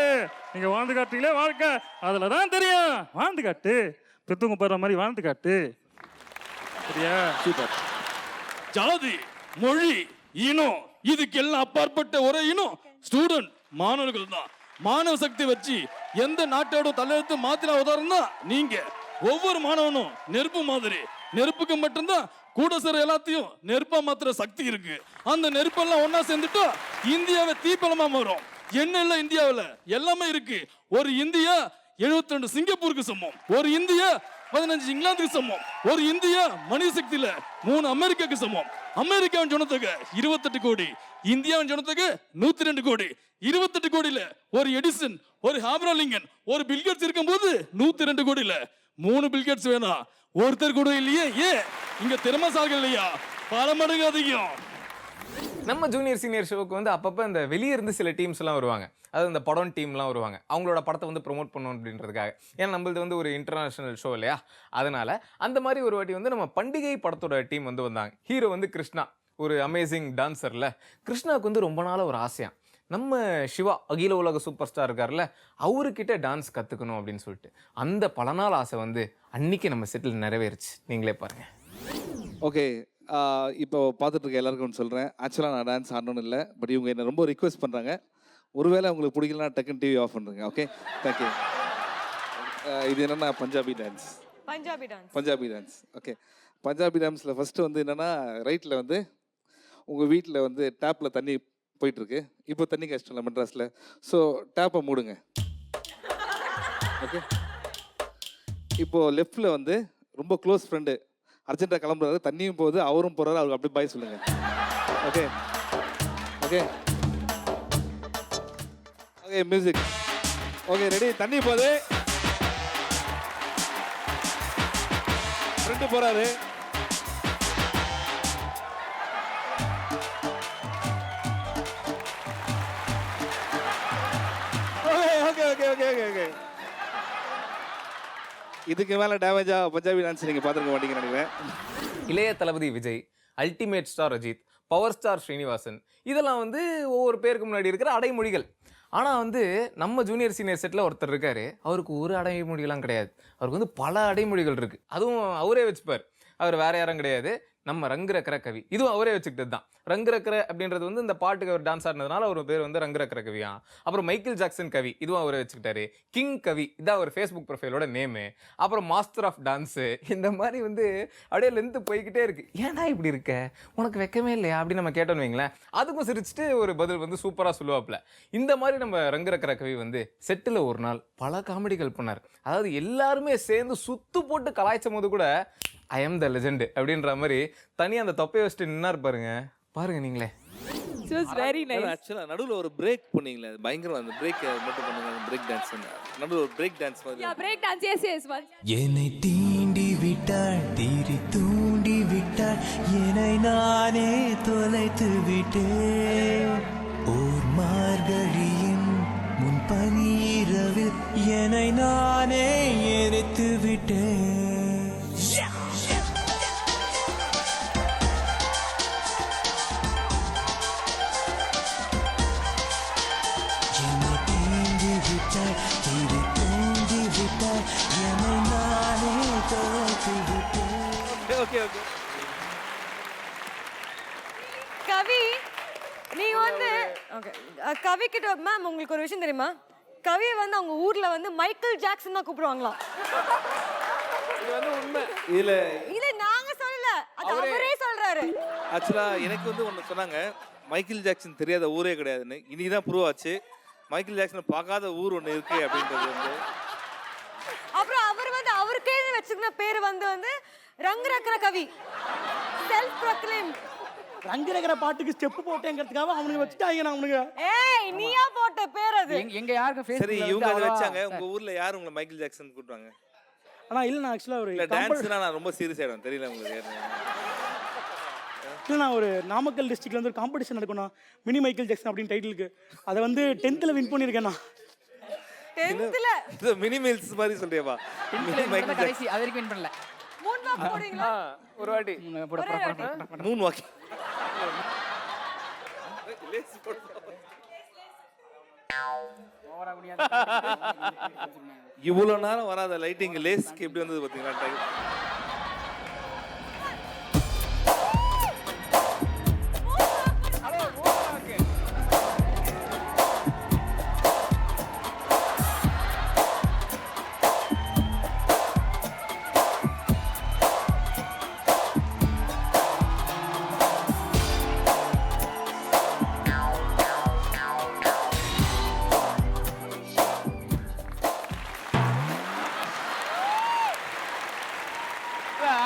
நீங்க வாழ்ந்து காட்டுறீங்களே வாழ்க்கை, அதுல தான் தெரியும். வாழ்ந்து காட்டு, பெத்தவங்க போடுற மாதிரி வாழ்ந்து காட்டு. சரியா? சூப்பர். ஜாதி, மொழி, இனம் இதுக்கெல்லாம் அப்பாற்பட்ட ஒரே இனம் ஸ்டூடெண்ட் மாணவர்கள் தான். மாணவ சக்தி வச்சு எந்த நாட்டோட தலையெழுத்து மாத்தின உதாரணம் தான் நீங்க. ஒவ்வொரு மாணவனும் நெருப்பு மாதிரி. நெருப்புக்கு மட்டும்தான் கூட சேர எல்லாத்தையும் நெருப்பா மாத்திர சக்தி இருக்கு. அந்த நெருப்பெல்லாம் ஒன்னா சேர்ந்துட்டா இந்தியாவை தீப்பலமா மாறும். என்ன இல்ல இந்தியாவில் எல்லாமே இருக்கு. ஒரு இந்தியா 72 சிங்கப்பூருக்கு சமம், ஒரு இந்தியா 15 இங்கிலாந்துக்கு சமம், ஒரு இந்தியா மனித சக்தியில 3 அமெரிக்காக்கு சமம். அமெரிக்காவின் ஜனத்தொகை 28 கோடி, இந்தியாவின் ஜனத்தொகை 102 கோடி. 28 கோடியில ஒரு எடிசன், ஒரு ஆப்ரஹாம், ஒரு பில்கேட்ஸ் இருக்கும்போது 102 கோடியில 3 பில்கேட்ஸ் வேணாம், ஒருத்தர் கூட இல்லையே. ஏன் இங்க திறமைசாலிகள் இல்லையா? பல மடங்கு அதிகம். நம்ம ஜூனியர் சீனியர் ஷோக்கு வந்து அப்பப்போ இந்த வெளியே இருந்து சில டீம்ஸ் எல்லாம் வருவாங்க. அதாவது இந்த படம் டீம்லாம் வருவாங்க, அவங்களோட படத்தை வந்து ப்ரொமோட் பண்ணணும் அப்படின்றதுக்காக. ஏன்னா நம்மளது வந்து ஒரு இன்டர்நேஷனல் ஷோ இல்லையா, அதனால அந்த மாதிரி ஒரு வாட்டி வந்து நம்ம பண்டிகை படத்தோட டீம் வந்து வந்தாங்க. ஹீரோ வந்து கிருஷ்ணா, ஒரு அமேசிங் டான்சர்ல. கிருஷ்ணாவுக்கு வந்து ரொம்ப நாளாக ஒரு ஆசையா நம்ம சிவா அகில உலக சூப்பர் ஸ்டார் இருக்கார்ல, அவர்கிட்ட டான்ஸ் கற்றுக்கணும் அப்படின்னு சொல்லிட்டு. அந்த பல நாள் ஆசை வந்து அன்னைக்கு நம்ம செட்டில் நிறைவேறுச்சு. நீங்களே பாருங்க. ஓகே, இப்போ பார்த்துட்டு இருக்க எல்லாருக்கும் ஒன்று சொல்கிறேன். ஆக்சுவலாக நான் டான்ஸ் ஆடணும்னு இல்லை, பட் இவங்க என்னை ரொம்ப ரிக்வெஸ்ட் பண்ணுறாங்க. ஒருவேளை உங்களுக்கு பிடிக்கலனா டக்குன்னு டிவி ஆஃப் பண்ணுறேங்க. Okay, thank you. இது என்னென்னா Punjabi dance. Punjabi dance. Okay, Punjabi டான்ஸில் ஃபஸ்ட்டு வந்து என்னென்னா, ரைட்டில் வந்து உங்கள் வீட்டில் வந்து டேப்பில் தண்ணி போயிட்டுருக்கு. இப்போ தண்ணி கஷ்டம் இல்லை மெட்ராஸில். ஸோ டேப்பை மூடுங்க. ஓகே, இப்போது லெஃப்டில் வந்து ரொம்ப க்ளோஸ் ஃப்ரெண்டு அர்ஜென்ட்டாக கிளம்புறாரு, தண்ணியும் போகுது, அவரும் போகிறாரு, அவருக்கு அப்படியே பாய் சொல்லுங்க. Okay okay okay, music. Okay, ready? தண்ணி போகுது, ஃப்ரெண்டு போகிறாரு. Okay okay okay okay okay இதுக்கு மேலே டேமேஜாக பஞ்சாபி டான்ஸ் நீங்கள் பார்த்துருக்க மாட்டீங்கன்னு நினைக்கிறேன். இளைய தளபதி Vijay, ultimate star Ajith, power star Srinivasan, இதெல்லாம் வந்து ஒவ்வொரு பேருக்கு முன்னாடி இருக்கிற அடைமொழிகள். ஆனால் வந்து நம்ம ஜூனியர் சீனியர் செட்டில் ஒருத்தர் இருக்கார், அவருக்கு ஒரு அடைமொழிகள்லாம் கிடையாது. அவருக்கு வந்து பல அடைமொழிகள் இருக்குது. அதுவும் அவரே வச்சுப்பார். அவர் வேற யாரும் கிடையாது, நம்ம ரங்குரக்கர கவி. இதுவும் அவரே வச்சுக்கிட்டது தான். ரங்குரக்கர அப்படின்றது வந்து இந்த பாட்டுக்கு அவர் டான்ஸ் ஆடினதுனால அவர் பேர் வந்து ரங்குரக்கர கவியா. அப்புறம் மைக்கேல் ஜாக்சன் கவி, இதுவும் அவரே வச்சுக்கிட்டாரு. கிங் கவி, இதான் அவர் ஃபேஸ்புக் ப்ரொஃபைலோட நேமு. அப்புறம் மாஸ்டர் ஆஃப் டான்ஸு. இந்த மாதிரி வந்து அப்படியே லென்த்து போய்கிட்டே இருக்கு. ஏன்டா இப்படி இருக்க, உனக்கு வெக்கமே இல்லையா அப்படின்னு நம்ம கேட்டோன்னு வைங்களேன், அதுக்கும் சிரிச்சுட்டு ஒரு பதில் வந்து சூப்பராக சொல்லுவாப்புல. இந்த மாதிரி நம்ம ரங்குரக்கர கவி வந்து செட்டில் ஒரு நாள் பல காமெடிகள் பண்ணார். அதாவது எல்லாருமே சேர்ந்து சுத்து போட்டு கலாய்ச்சும் போது கூட ஐ எம் த லெஜெண்ட் அப்படின்ற மாதிரி தனியாக அந்த தொப்பையை வச்சுட்டு நின்னார் பாருங்க. பாருங்க நீங்களே. It was very nice. ஆக்சுவலாக நடுவில் ஒரு பிரேக் பண்ணீங்களே, அது பயங்கரம். அந்த பிரேக் மட்டும் பண்ணுங்க, பிரேக் டான்ஸ். நடுவில் ஒரு பிரேக் டான்ஸ் மாதிரி. Yeah, break dance. Yes, yes. One. என்னை தீண்டி விட்டாள், தீரி தூண்டி விட்டாள், என்னை நானே தொலைத்து விட்டேன். ஓர் மார்கழியின் முன் பனிரவில் என்னை நானே எரித்து விட்டேன். Okay okay. கவி, நீங்க வந்து ஓகே, கவி கிட்ட மேம் உங்களுக்கு ஒரு விஷயம் தெரியுமா? கவியை வந்து அவங்க ஊர்ல வந்து மைக்கேல் ஜாக்சன் தான் கூப்பிடுவாங்களாம். இது வந்து உண்மை. இதில் இது நாங்க சொல்லல, அது அவரே சொல்றாரு. ஆக்சுவலாக எனக்கு வந்து ஒன்று சொன்னாங்க, மைக்கேல் ஜாக்சன் தெரியாத ஊரே கிடையாதுன்னு. இனிதான் ப்ரூவ் ஆச்சு. மைக்கேல் ஜாக்சனை பார்க்காத ஊர் ஒன்று இருக்கு அப்படின்றது வந்து. அப்புறம் அவர் வந்து அவருக்கே வச்சுக்கிற பேர் வந்து வந்து ரங்குரக்கர கவி, செல்ஃப் ப்ரொக்ளைம். ரங்குரக்கர பாட்டுக்கு ஸ்டெப் போட்டேங்கிறதுக்காக அவனுக்கு வச்சுட்டாங்க. நான் அவனுக்கு ஏய், நீயா போட்ட பேர் அது. எங்க யாருக்கு ஃபேஸ் சரி, இவங்க அதை வச்சாங்க. உங்க ஊர்ல யார் உங்களை மைக்கேல் ஜாக்சன் கூப்பிட்டாங்க? ஆனா இல்ல, நான் ஆக்சுவலா ஒரு இல்லை, டான்ஸ்னா நான் ரொம்ப சீரியஸ் ஆகிடும். தெரியல உங்களுக்கு இல்லை, நான் ஒரு நாமக்கல் டிஸ்ட்ரிக்ட்ல வந்து ஒரு காம்படிஷன் நடக்கணும், மினி மைக்கேல் ஜாக்சன் அப்படின்னு டைட்டிலுக்கு. அதை வந்து 10th வின் பண்ணியிருக்கேன் நான். 10th இது மினி மீல்ஸ் மாதிரி சொல்றியப்பா? மினி மைக்கேல் ஜாக்சன் அது வரைக்கும் வின் பண்ணல. மூணு வாக் போடுவீங்களா? ஒரு வாட்டி மூணு வாக்கி இவ்வளோ நேரம் வராத லைட்டிங் லேஸ்க்கு எப்படி வந்தது பார்த்தீங்களா டைம்.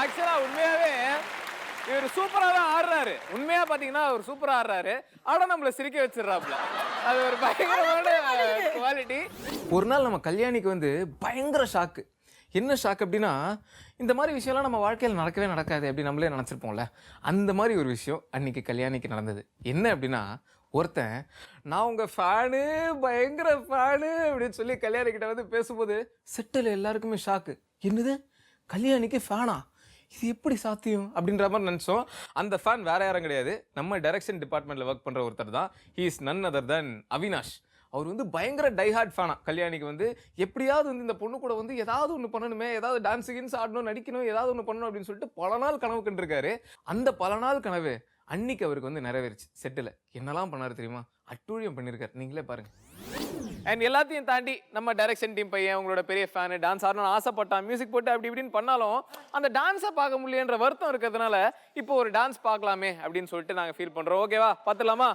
ஆக்சுவலா உண்மையாவே இவர் சூப்பரா தான் ஆடுறாரு. உண்மையா பாத்தீங்கன்னா அவர் சூப்பரா ஆடுறாரு. ஆனா நம்மள சிரிக்க வச்சிடறாப்ல. அது ஒரு பயங்கரமான குவாலிட்டி. ஒரு நாள் நம்ம கல்யாணிக்கு வந்து பயங்கர ஷாக்கு. என்ன ஷாக் அப்படின்னா, இந்த மாதிரி விஷயம்லாம் நம்ம வாழ்க்கையில் நடக்கவே நடக்காது அப்படி நம்மளே நினச்சிருப்போம்ல. அந்த மாதிரி ஒரு விஷயம் அன்னைக்கு கல்யாணிக்கு நடந்தது. என்ன அப்படின்னா, ஒருத்தன் நான் உங்கள் ஃபேனு, பயங்கர ஃபேனு அப்படின்னு சொல்லி கல்யாணி கிட்ட வந்து பேசும்போது செட்டில் எல்லாருக்குமே ஷாக்கு. என்னது, கல்யாணிக்கு ஃபேனா? இது எப்படி சாத்தியம் அப்படின்ற மாதிரி நினச்சோம். அந்த ஃபேன் வேற யாரும் கிடையாது, நம்ம டைரக்ஷன் டிபார்ட்மெண்ட்டில் ஒர்க் பண்ணுற ஒருத்தர் தான். ஹீ இஸ் நன் அதர் தென் அவினாஷ். அவர் வந்து பயங்கர டைஹார்ட் ஃபேனா. கல்யாணிக்கு வந்து எப்படியாவது வந்து இந்த பொண்ணு கூட வந்து ஏதாவது ஒன்று பண்ணணுமே, ஏதாவது டான்ஸ் கின்ஸ் ஆடணும், நடிக்கணும், ஏதாவது ஒன்று பண்ணணும் அப்படின்னு சொல்லிட்டு பல நாள் கனவு கண்டிருக்காரு. அந்த பல நாள் கனவு அன்னைக்கு அவருக்கு வந்து நிறைவேறிச்சு. செட்டில் என்னெல்லாம் பண்ணாரு தெரியுமா? அட்டூழியம் பண்ணியிருக்காரு. நீங்களே பாருங்க. அண்ட் எல்லாத்தையும் தாண்டி நம்ம டைரக்ஷன் டீம் பையன் உங்களோட பெரிய ஃபேனு, டான்ஸ் ஆடணும்னு ஆசைப்பட்டான், மியூசிக் போட்டு அப்படி இப்படின்னு பண்ணாலும் அந்த டான்ஸை பார்க்க முடியலன்ற வருத்தம் இருக்கிறதுனால இப்போ ஒரு டான்ஸ் பார்க்கலாமே அப்படின்னு சொல்லிட்டு நாங்கள் ஃபீல் பண்ணுறோம். ஓகேவா, பார்த்துலாமா?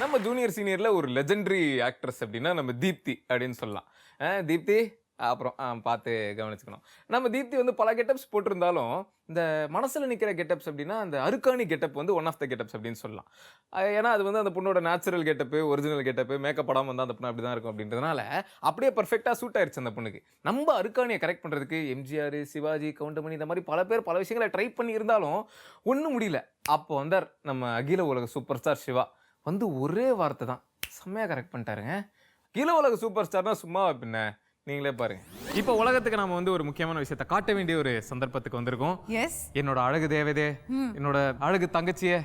நம்ம ஜூனியர் சீனியரில் ஒரு லெஜெண்டரி ஆக்ட்ரஸ் அப்படின்னா நம்ம தீப்தி அப்படின்னு சொல்லலாம். தீப்தி அப்புறம் பார்த்து கவனிச்சுக்கணும். நம்ம தீப்தி வந்து பல கெட்டப்ஸ் போட்டிருந்தாலும் இந்த மனசில் நிற்கிற கெட்டப்ஸ் அப்படின்னா அந்த அருக்காணி கெட்டப் வந்து ஒன் ஆஃப் த கெட்டப்ஸ் அப்படின்னு சொல்லலாம். ஏன்னா அது வந்து அந்த பொண்ணோட natural getup, original getup, makeup படாமல் வந்து அந்த பொண்ணு அப்படி தான் இருக்கும் அப்படின்றதுனால அப்படியே பர்ஃபெக்டாக சூட் ஆயிடுச்சு அந்த பொண்ணுக்கு. நம்ம அருக்காணியை கரெக்ட் பண்ணுறதுக்கு எம்ஜிஆர், சிவாஜி, கவுண்டமணி இந்த மாதிரி பல பேர் பல விஷயங்களை ட்ரை பண்ணி இருந்தாலும் ஒன்றும் முடியல. அப்போ வந்தார் நம்ம அகில உலக சூப்பர் ஸ்டார் சிவா. வந்து ஒரே வார்த்தை தான் செம்மையாக கரெக்ட் பண்ணிட்டாருங்க. அகில உலக சூப்பர் ஸ்டார்னா சும்மா பின்ன நீங்களே பாருங்க. இப்போ உலகத்துக்கு நாம வந்து ஒரு முக்கியமான விஷயத்தை காட்ட வேண்டிய ஒரு சந்தர்ப்பத்துக்கு வந்திருக்கோம். என்னோட அழகு தேவதே, என்னோட அழகு தங்கச்சியே,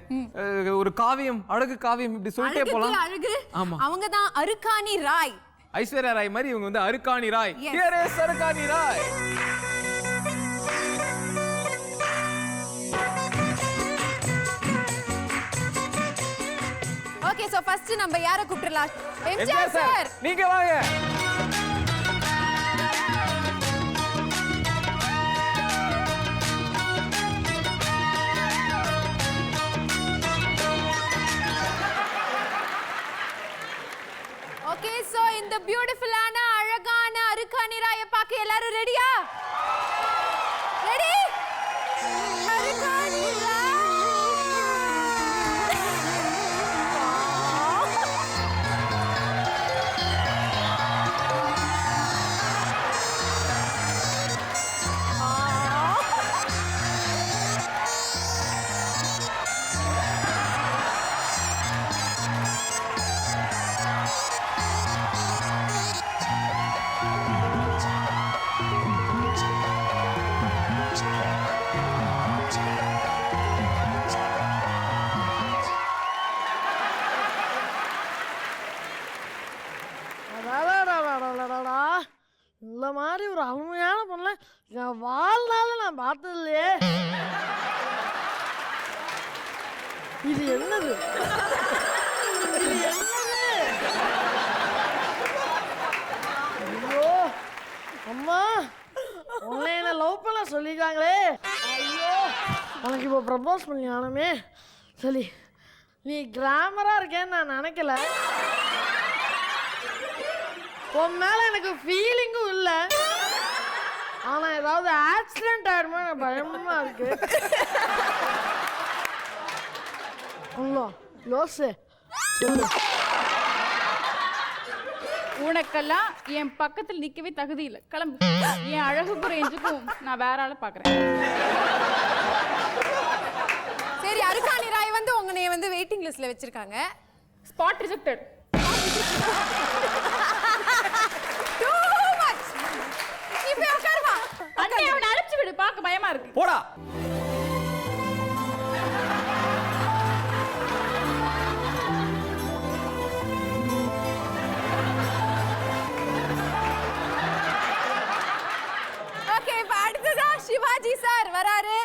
ஒரு காவியம், அழகு காவியம் இப்படி சொல்லிட்டே போலாம். ஆமா, அவங்க தான் அருக்காணி ராய். ஐஸ்வர்யா ராய் மாதிரி இவங்க வந்து Arukkani Rai. Here is Arukkani Rai. Okay, so first நம்ம யாரை கூப்பிடலாம்? எம்ஜிஆர் சார், நீங்க வாங்க. ஓகே, சோ இந்த பியூட்டிஃபுல்லான அழகான அருக்காணி ராயை பார்க்க எல்லாரும் ரெடியா? ரெடி? அருக்காணி ராய். இந்த மாதிரி ஒரு அருமையான பொண்ணு என் வாழ்நாள நான் பார்த்தது இல்லையே. இது என்னது? இது என்னது? ஐயோ அம்மா, உன்னை என்ன லவ் பண்ண சொல்லிட்டாங்களே. ஐயோ, உனக்கு இப்போ ப்ரப்போஸ் பண்ணி ஆனமே. சரி, நீ கிராமரா இருக்கேன்னு நான் நினைக்கல. உன் மேல எனக்கு ஃபீலிங்கும் இல்ல. ஆனா ஏதாவது ஆக்சிடென்ட் ஆயிடுமோ எனக்கு பயமா இருக்கு. அல்லா யோசு சொல்லு. உனக்கெல்லாம் என் பக்கத்தில் நிக்கவே தகுதி இல்லை. கிளம்பு. என் அழகுக்கு ரேஞ்சுக்கும் நான் வேற ஆளை பார்க்குறேன். சரி, அருக்காணி ராய் வந்து உங்களை வந்து வெயிட்டிங் லிஸ்ட்ல வச்சிருக்காங்க. Spot rejected. இப்போ உட்காருமா. அண்ணே அவனை அழைச்சு விடு, பார்க்க பயமா இருக்கு. போடா. ஓகே, இப்போ அடுத்ததா சிவாஜி சார் வராரு.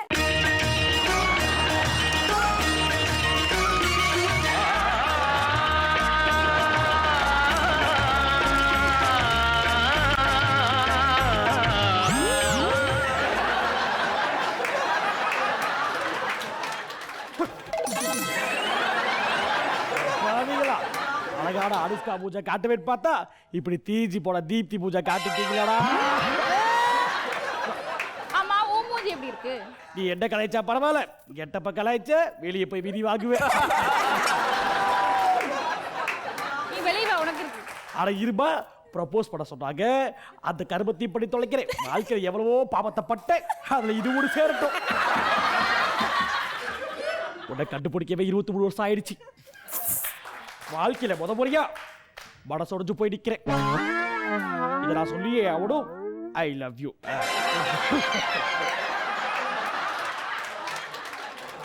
அழகான அனுஷ்கா பூஜை காட்டுவே பார்த்தா இப்படி தீஜி போட தீப்தி பூஜை காட்டுட்டீங்களாடா. ஆமா, உன் மூஞ்சி எப்படி இருக்கு? நீ என்ன கலாய்ச்சா பரவாயில்ல, கெட்டப்ப கலாய்ச்ச வெளியே போய் விதி வாங்குவேன். நீ வெளியே வா, உனக்கு இருக்கு. அட இருமா, ப்ரப்போஸ் பண்ண சொன்னாங்க. அந்த கருமத்தை படி தொலைக்கிறேன். வாழ்க்கையில் எவ்வளவோ பாவத்தை பட்டேன், அதுல இது ஒரு சேரட்டும். உன்னை கண்டுபிடிக்கவே 23 வருஷம் ஆயிடுச்சு. வாழ்க்கையில முறையா மனசொடைஞ்சு போய் நிக்கிறேன். இதை நான் சொல்லியே அவனும் ஐ லவ் யூ.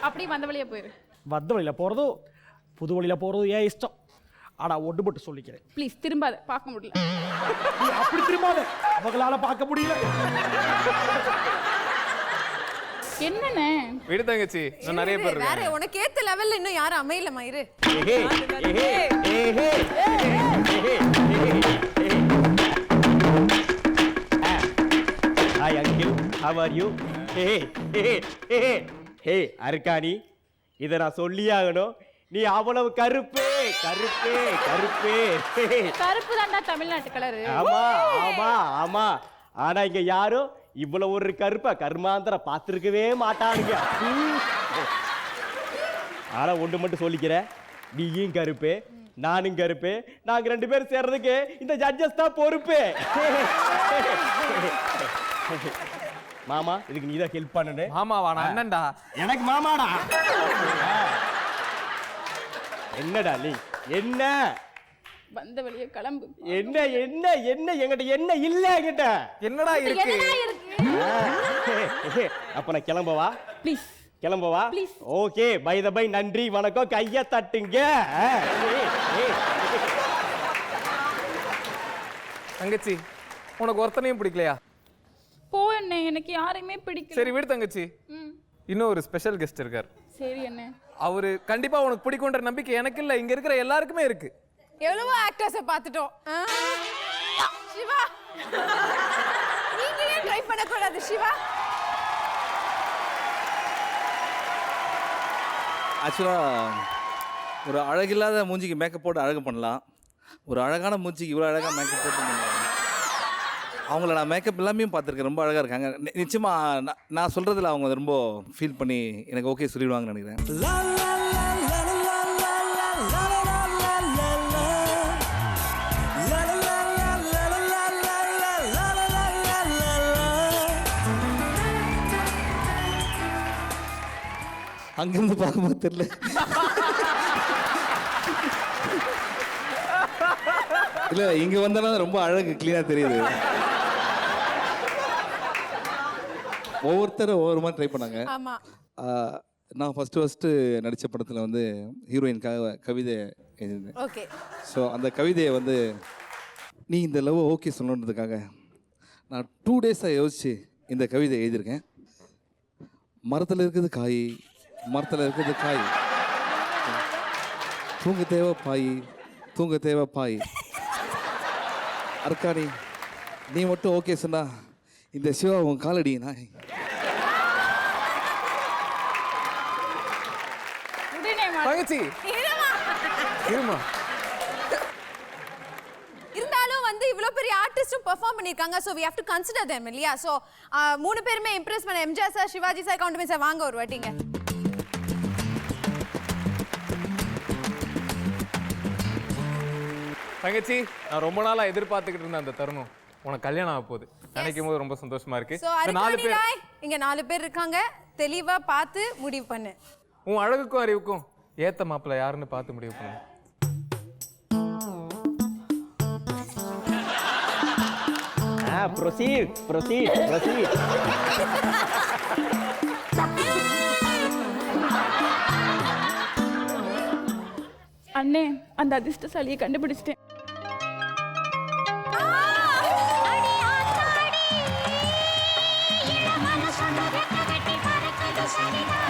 அப்படி வந்த வழியா போயிரு. வந்த வழியில போறதும் புது வழியில போறதும் ஏன் இஷ்டம். ஆனா ஒன்று மட்டும் சொல்லிக்கிறேன், ப்ளீஸ் திரும்பாத, பார்க்க முடியல. நீ அப்படி திரும்பாத, அவங்களால பார்க்க முடியல. என்னண்ணே விடு தங்கச்சி, இன்னும் நிறைய பேர் வேற இருக்காங்க. உனக்கு ஏத்த லெவல்ல இன்னும் யாரும் அமையல மயிரு. Hi uncle, how are you? Hey Arukkani, இதை நான் சொல்லியே ஆகணும். நீ அவ்வளவு கருப்பு கருப்பு கருப்பு. கருப்பு தான்டா தமிழ்நாட்டு கலரு. ஆமா ஆமா ஆமா. ஆனா இங்க யாரும் இவ்வளவு ஒரு கருப்பா கர்மாந்திர பார்த்திருக்கவே மாட்டானுங்க. ஆனா ஒன்று மட்டும் சொல்லிக்கிறேன், நீயும் கருப்பு நானும் கருப்பு. நாங்க 2 பேரும் சேர்றதுக்கு இந்த ஜட்ஜஸ் தான் பொறுப்பு. மாமா, இதுக்கு நீ தான் ஹெல்ப் பண்ணு. மாமாவா? நான் அண்ணன்டா. எனக்கு மாமாடா. என்னடா நீ என்ன வந்த வழியே கிளம்பு. என்ன என்ன என்ன என்கிட்ட என்ன இல்ல என்கிட்ட என்னடா இருக்கு? அப்ப நான் கிளம்பவா? ப்ளீஸ் கிளம்பவா? ஓகே, பை த பை, நன்றி வணக்கம், கைய தட்டுங்க. தங்கச்சி, உனக்கு ஒருத்தனையும் பிடிக்கலையா? போ அண்ணே, எனக்கு யாரையுமே பிடிக்கல. சரி விடு தங்கச்சி, இன்னும் ஒரு ஸ்பெஷல் கெஸ்ட் இருக்கார். சரி அண்ணே. அவரு கண்டிப்பா உனக்கு பிடிக்கும்ன்ற நம்பிக்கை எனக்கு இல்ல, இங்க இருக்கிற எல்லாருக்குமே இருக்கு. எவ்வளவோ ஆக்டர்ஸை பார்த்துட்டோம். சிவா, நீங்க ஏன் ட்ரை பண்ணக்கூடாது சிவா? ஆக்சுவலாக ஒரு அழகில்லாத மூஞ்சிக்கு மேக்கப் போட்டு அழகு பண்ணலாம், ஒரு அழகான மூஞ்சிக்கு இவ்வளோ அழகாக மேக்கப் போட்டு பண்ணலாம். அவங்கள நான் மேக்கப் எல்லாமே பார்த்துருக்கேன், ரொம்ப அழகாக இருக்காங்க. நிச்சயமாக நான் சொல்கிறதுல அவங்க ரொம்ப ஃபீல் பண்ணி எனக்கு ஓகே சொல்லிடுவாங்கன்னு நினைக்கிறேன். அங்கிருந்து பார்க்கும்போது தெரியல. இல்லை, இங்கே வந்தாலும் ரொம்ப அழகு க்ளீனாக தெரியுது. ஒவ்வொருத்தரும் ஒவ்வொரு மாதிரி ட்ரை பண்ணாங்க. நான் ஃபஸ்ட்டு நடித்த படத்தில் வந்து ஹீரோயினுக்காக கவிதை எழுதியிருந்தேன். ஓகே. ஸோ அந்த கவிதையை வந்து நீ இந்த லவ் ஓகே சொல்லணுன்றதுக்காக நான் 2 டேஸாக யோசித்து இந்த கவிதை எழுதியிருக்கேன். மரத்தில் இருக்குது காய், மரத்தில் இருக்குது காய், தூங்க தேவை பாய், தூங்க தேவை பாய். அர்க்காணி, நீ மட்டும் ஓகே சொன்னா இந்த சிவா உன் காலடி நாய். தங்கச்சி இருமா. இருந்தாலும் வந்து இவ்வளவு ஆர்டிஸ்டும் பெர்ஃபார்ம் பண்ணிருக்காங்க. So we have to consider them இல்லையா? சோ மூணு பேருமே இம்ப்ரெஸ் பண்ண MGR sir, Sivaji sir, Goundamani sir வாங்க ஒரு வாட்டிங்க. தங்கச்சி, நான் ரொம்ப நாளா எதிர்பார்த்துக்கிட்டு இருந்த அந்த தருணம் உனக்கு கல்யாணம் ஆக போகுது நினைக்கும் போது ரொம்ப சந்தோஷமா இருக்கு. சோ அரிகாணி ராய் இங்க 4 பேர் இருக்காங்க. தெளிவா பார்த்து முடிவு பண்ணு. உன் அழகுக்கும் அறிவுக்கும் ஏத்த மாப்பிள்ளை யாருன்னு பார்த்து முடிவு பண்ணு. Proceed proceed proceed. அண்ணே, அந்த அதிர்ஷ்டசாலியை கண்டுபிடிச்சிட்டேன்.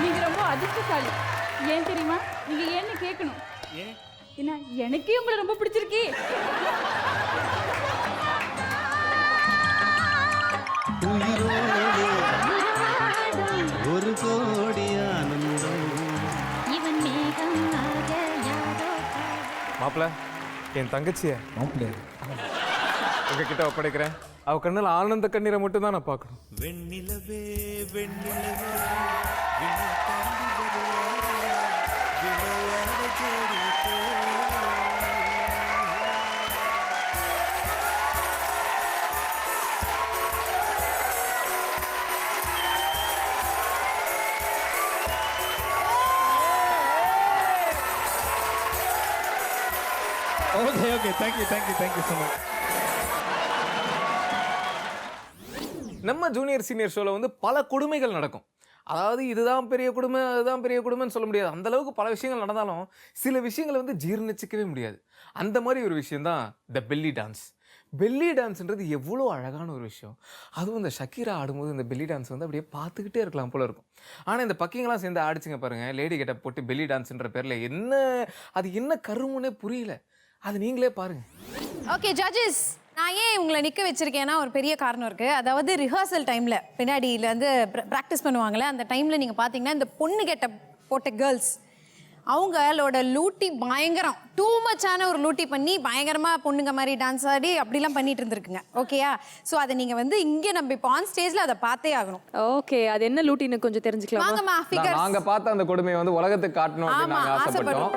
நீங்க ரொம்ப அதிர்ஷ்டசாலி. ஏன் தெரியுமா? நீங்க ஏன்னு கேட்கணும். ஏன்னா எனக்கே உங்களை ரொம்ப பிடிச்சிருக்கு. ஒரு கோடி ஆனந்தம். மாப்பிள்ள, என் தங்கச்சிய உங்ககிட்ட ஒப்படைக்கிறேன். அவ கண்ணில் ஆனந்த கண்ணீரை மட்டும் தான் நான் பார்க்கணும். வெண்ணிலவே வெண்ணிலவே okay thank you so much. நம்ம ஜூனியர் சீனியர் ஷோவில் வந்து பல கொடுமைகள் நடக்கும். அதாவது இதுதான் பெரிய கொடுமை, அதுதான் பெரிய கொடுமைன்னு சொல்ல முடியாது. அந்த அளவுக்கு பல விஷயங்கள் நடந்தாலும் சில விஷயங்களை வந்து ஜீர்ணிச்சிக்கவே முடியாது. அந்த மாதிரி ஒரு விஷயம் தான் த பெல்லி டான்ஸ். பெல்லி டான்ஸ்ன்றது எவ்வளோ அழகான ஒரு விஷயம். அதுவும் இந்த ஷக்கீரா ஆடும்போது இந்த பெல்லி டான்ஸ் வந்து அப்படியே பார்த்துக்கிட்டே இருக்கலாம் போல இருக்கும். ஆனால் இந்த பக்கிங்கெல்லாம் சேர்ந்து ஆடிச்சுங்க பாருங்கள், லேடி கெட்டப் போட்டு பெல்லி டான்ஸ்ன்ற பேரில் அது என்ன கருமுன்னே புரியல. அது நீங்களே பாருங்க. ஓகே ஜட்ஜஸ், நான் ஏன் உங்களை நிற்க வச்சிருக்கேன்னா ஒரு பெரிய காரணம் இருக்குது. அதாவது ரிஹர்சல் டைமில் பின்னாடியில் வந்து ப்ராக்டிஸ் பண்ணுவாங்களே, அந்த டைமில் நீங்கள் பார்த்தீங்கன்னா இந்த பொண்ணு கெட்ட போட்ட கேர்ள்ஸ் அவங்களோட லூட்டி பயங்கரம், டூ மச்சான ஒரு லூட்டி பண்ணி பயங்கரமாக பொண்ணுங்க மாதிரி டான்ஸ் ஆடி அப்படிலாம் பண்ணிட்டு இருந்திருக்குங்க. ஓகேயா? ஸோ அதை நீங்கள் வந்து இங்கே நம்ம இப்போ ஆன் ஸ்டேஜில் அதை பார்த்தே ஆகணும். ஓகே, அது என்ன லூட்டின்னு கொஞ்சம் தெரிஞ்சுக்கலாம். வாங்கம்மா ஃபிகர். நாங்கள் பார்த்த அந்த கொடுமையை வந்து உலகத்துக்கு காட்டணும் அப்படின்னு நாங்கள் ஆசைப்பட்டோம்.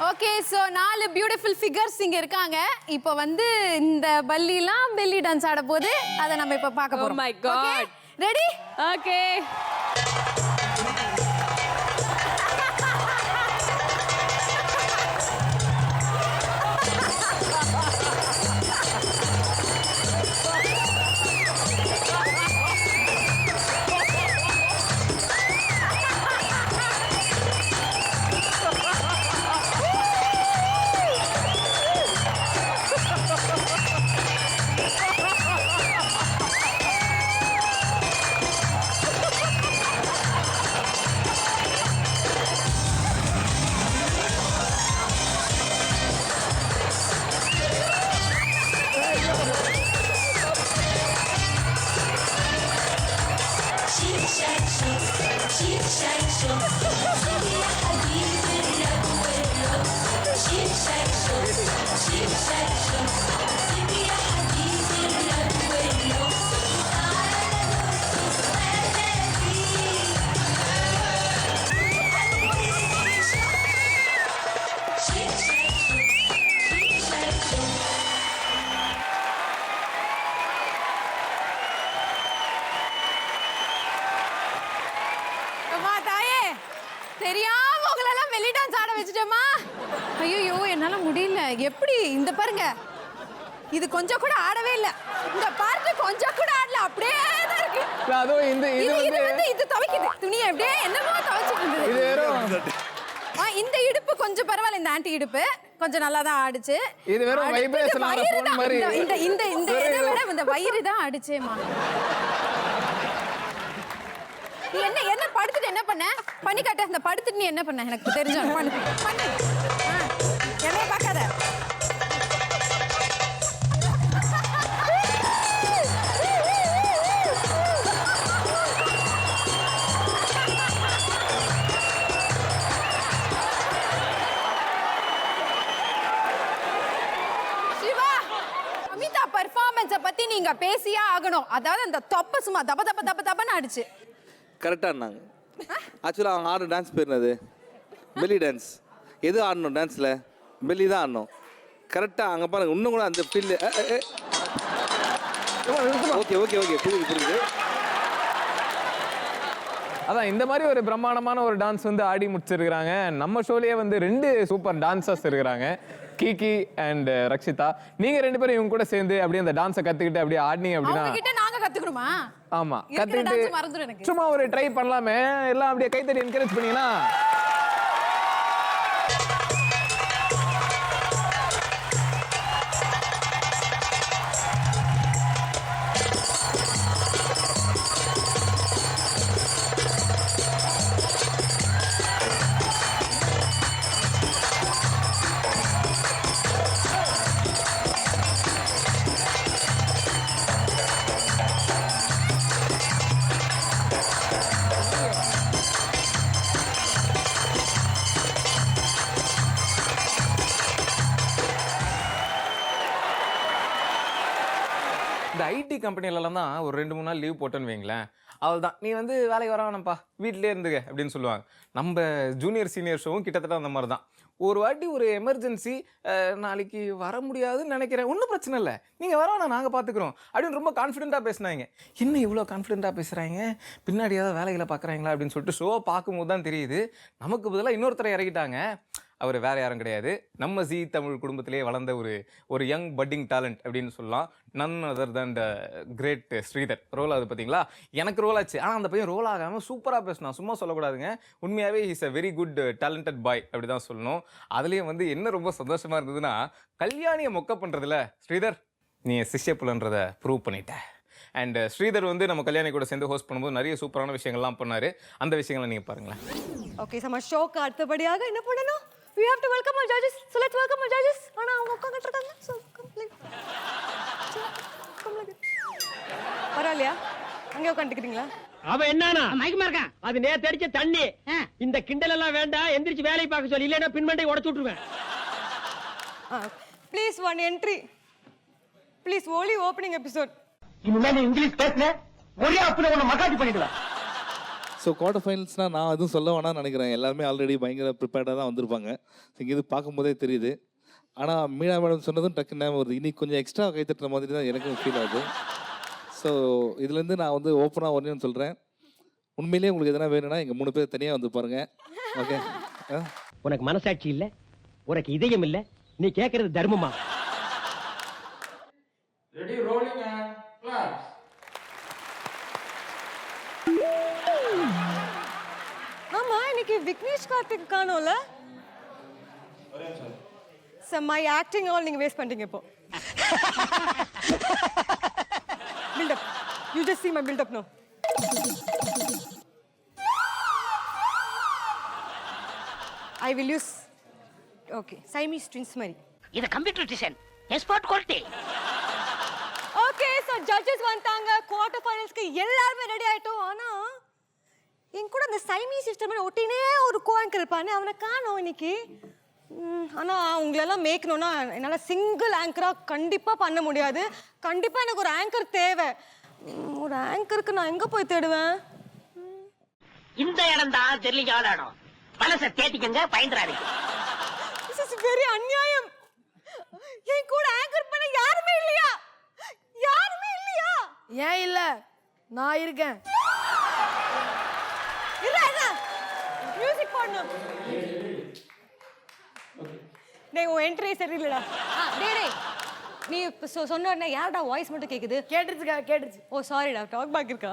ஓகே, ஸோ 4 பியூட்டிஃபுல் ஃபிகர்ஸ் இங்கே இருக்காங்க. இப்போ வந்து இந்த பல்லிலாம் பெல்லி டான்ஸ் ஆட போது அதை நம்ம இப்போ பார்க்க போகிறோம். My God, ready? ஓகே. தெரியாம உங்களெல்லாம் வெளி டான்ஸ் ஆட வச்சுட்டேமா. ஐயோ, என்னால முடியல. எப்படி இந்த பாருங்க, இது கொஞ்சம் கூட ஆடவே இல்ல. இந்த பார்ட் கொஞ்சம் கூட ஆடல, அப்படியே தான் இருக்கு. அதுவும் இது துவைக்குது துணியை அப்படியே என்னமோ துவைச்சிட்டு இருந்தது. இந்த இடுப்பு கொஞ்சம் பரவாயில்ல, இந்த ஆன்டி இடுப்பு கொஞ்சம் நல்லா தான் ஆடுச்சு. இது வெறும் வைப்ரேஷன் ஆன போன் மாதிரி. இந்த இதை விட இந்த வயிறு தான் ஆடுச்சேமா. என்ன படுத்துட்டு என்ன பண்ண? பண்ணி காட்ட. இந்த படுத்துட்டு நீ என்ன பண்ண? எனக்கு தெரிஞ்ச பண்ணு. என்னைய பார்க்காத. நான் பேசியே ஆகணும். அதாவது அந்த தொப்ப சும்மா தப தப தப தபன்னு ஆடுச்சு. கரெக்டாக இருந்தாங்க. ஆக்சுவலாக அவங்க ஆடுற டான்ஸ் பேர் என்னது? Belly dance. எது ஆடணும் டான்ஸில்? பெல்லி தான் ஆடணும். கரெக்டாக அங்கே பாருங்க, இன்னும் கூட அந்த ஃபீல்டு. ஓகே ஓகே ஓகே, புரியுது புரியுது. அதான் இந்த மாதிரி ஒரு பிரம்மாண்டமான ஒரு டான்ஸ் வந்து ஆடி முடிச்சிருக்கிறாங்க. நம்ம ஷோலயே வந்து 2 சூப்பர் டான்சர்ஸ் இருக்கிறாங்க, கீகி அண்ட் ரக்ஷிதா. நீங்க 2 பேரும் இவங்க கூட சேர்ந்து அப்படியே அந்த டான்ஸை கத்துக்கிட்டு அப்படியே ஆடினீங்க அப்படின்னா அவங்க கிட்ட நாங்க கத்துக்கணுமா? ஆமா, இருக்கிற dance மறந்துரும் கத்துக்கிட்டு எனக்கு. சும்மா ஒரு ட்ரை பண்ணலாமே, எல்லாம் அப்படியே கைத்தட்டி என்கரேஜ் பண்ணீங்கன்னா இந்த ஐடி கம்பெனிலலாம் தான் ஒரு 2-3 நாள் லீவ் போட்டோன்னு வைங்களேன், அவள் தான் நீ வந்து வேலைக்கு வர வேணாம்ப்பா, வீட்டிலே இருந்துக்க அப்படின்னு சொல்லுவாங்க. நம்ம ஜூனியர் சீனியர் ஷோவும் கிட்டத்தட்ட அந்த மாதிரி தான். ஒரு வாட்டி ஒரு எமர்ஜென்சி, நாளைக்கு வர முடியாதுன்னு நினைக்கிறேன், ஒன்றும் பிரச்சனை இல்லை, நீங்கள் வர வேணாம், நாங்கள் பார்த்துக்குறோம் அப்படின்னு ரொம்ப கான்ஃபிடென்ட்டாக பேசினாங்க. என்ன இவ்வளோ கான்ஃபிடென்ட்டாக பேசுகிறாங்க, பின்னாடி ஏதாவது வேலைகளை பார்க்குறாங்களா அப்படின்னு சொல்லிட்டு ஷோவை பார்க்கும்போது தான் தெரியுது, நமக்கு பதிலாக இன்னொருத்தரை இறக்கிட்டாங்க. அவர் வேறு யாரும் கிடையாது, நம்ம ஜீ தமிழ் குடும்பத்திலே வளர்ந்த ஒரு யங் பட்டிங் டேலண்ட் அப்படின்னு சொல்லலாம். None other than the great Sridhar. Roll ஆகுது பார்த்தீங்களா, எனக்கு ரோல் ஆச்சு. ஆனால் அந்த பையன் ரோல் ஆகாமல் சூப்பராக பேசினான், சும்மா சொல்லக்கூடாதுங்க, உண்மையாகவே is a very good talented பாய் அப்படி தான் சொல்லணும். அதுலேயும் வந்து என்ன ரொம்ப சந்தோஷமாக இருந்ததுன்னா, கல்யாணியை மொக்க பண்ணுறதுல ஸ்ரீதர் நீ சிஷ்ய புலன்றதை ப்ரூவ் பண்ணிட்ட. அண்ட் ஸ்ரீதர் வந்து நம்ம கல்யாணி கூட சேர்ந்து ஹோஸ்ட் பண்ணும்போது நிறைய சூப்பரான விஷயங்கள்லாம் பண்ணார். அந்த விஷயங்களை நீங்கள் பாருங்களேன். ஓகே, நம்ம ஷோக்கு அடுத்தபடியாக என்ன பண்ணணும்? We have to welcome our judges. So let's welcome our judges. ஆனா அவங்க உட்கார்ந்துட்டு இருக்காங்க. So come like. பரவாயில்லையா? அங்கே உட்காந்துக்கிறீங்களா? அவன் என்னன்னா மயக்கமா இருக்கான். அது நேத்து அடிச்ச தண்ணி. இந்த கிண்டல் எல்லாம் வேண்டாம், எந்திரிச்சு வேலையை பார்க்க சொல்லி, இல்லைன்னா பின்மண்டை உடைச்சு விட்டுருவேன். Please one entry. Please only opening episode. இனிமே நீ இங்கிலீஷ் பேசுன ஒரே அப்புல உன்னை மகாஜி பண்ணிடுவேன். ஸோ குவார்டர் ஃபைனல்ஸ்னால் நான் எதுவும் சொல்ல வேணாம்னு நினைக்கிறேன். எல்லாருமே ஆல்ரெடி பயங்கர ப்ரிப்பேர்டாக தான் வந்திருப்பாங்க. இங்கே இது பார்க்கும்போதே தெரியுது. ஆனால் மீனா மேடம் சொன்னதும் டக்குன்னு ஞாபகம் வருது, இன்னைக்கு கொஞ்சம் எக்ஸ்ட்ரா கைத்தட்டுற மாதிரி தான் எனக்கும் ஃபீல் ஆகுது. ஸோ இதுலேருந்து நான் வந்து ஓப்பனாக ஒன்றேன்னு சொல்கிறேன், உண்மையிலேயே உங்களுக்கு எதனா வேணும்னா எங்கள் 3 பேர் தனியாக வந்து பாருங்கள். ஓகே, உனக்கு மனசாட்சி இல்லை, உனக்கு இதயம் இல்லை, நீ கேட்கறது தர்மமா? Ready, rolling and claps. ஆமா, இன்னைக்கு விக்னேஷ் கார்த்திக் காணோம்ல? சார், மை ஆக்டிங் ஆல் நீங்க வேஸ்ட் பண்ணிட்டீங்க இப்போ. Build up. You just see my build up now. I will use. Okay, Siamese twins மாதிரி. இது computer design export quality. Okay, so judges வந்தாங்க, quarter ஃபைனல்ஸ்க்கு எல்லாரும் ரெடி ஆயிட்டோம். ஆனா என் கூட அந்த சைமீஸ் சிஸ்டம் ஒட்டினே ஒரு கோஆங்கர் இருப்பானே, அவனை காணோம் இன்னைக்கு. ஆனா உங்களெல்லாம் மேய்க்கணும்னா என்னால் சிங்கிள் ஆங்கராக கண்டிப்பாக பண்ண முடியாது. கண்டிப்பாக எனக்கு ஒரு ஆங்கர் தேவை. ஒரு ஆங்கருக்கு நான் எங்கே போய் தேடுவேன்? இந்த இடம் தான் தெரியல இடம். மனசை தேட்டிக்கங்க, பயந்துறாதீங்க. This is very அநியாயம். என் கூட ஆங்கர் பண்ண யாருமே இல்லையா? யாருமே இல்லையா? ஏன் இல்ல, நான் இருக்கேன். மியூசிக் போடணும். டேய், உன் என்ட்ரி சரியில்லடா. டேய் நீ சொன்ன உடனே யாரடா வாய்ஸ் மட்டும் கேக்குது? கேட்டுருச்சுக்கா, கேட்டுருச்சு. ஓ சாரிடா, டாக் பேக் இருக்கா?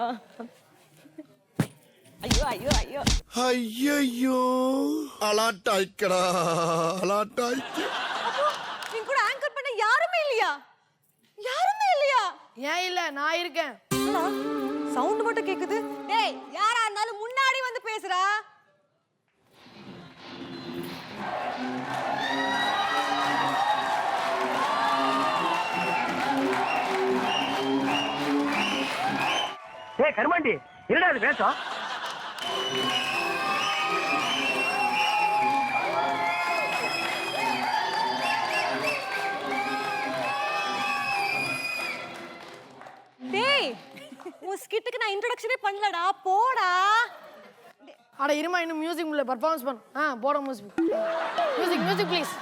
ஐயோ ஐயோ ஐயோ ஐயோ, அலாட்டாய்க்கடா, அலாட்டாய்க்கு. அப்போ என் கூட ஆங்கர் பண்ண யாருமே இல்லையா? யாருமே இல்லையா? ஏன் இல்ல, நான் இருக்கேன். சவுண்ட் மட்டும் கேக்குது. டேய், யாரா இருந்தாலும் முன்னாடி வந்து பேசுறா. ஏய் கருமாண்டி, என்னடா இது பேசம்? பண்ணலடா போடா. அட இருமா, இன்னும் மியூசிக் முடியல, பர்ஃபார்மன்ஸ் பண்ண. போட மியூசிக். Music please.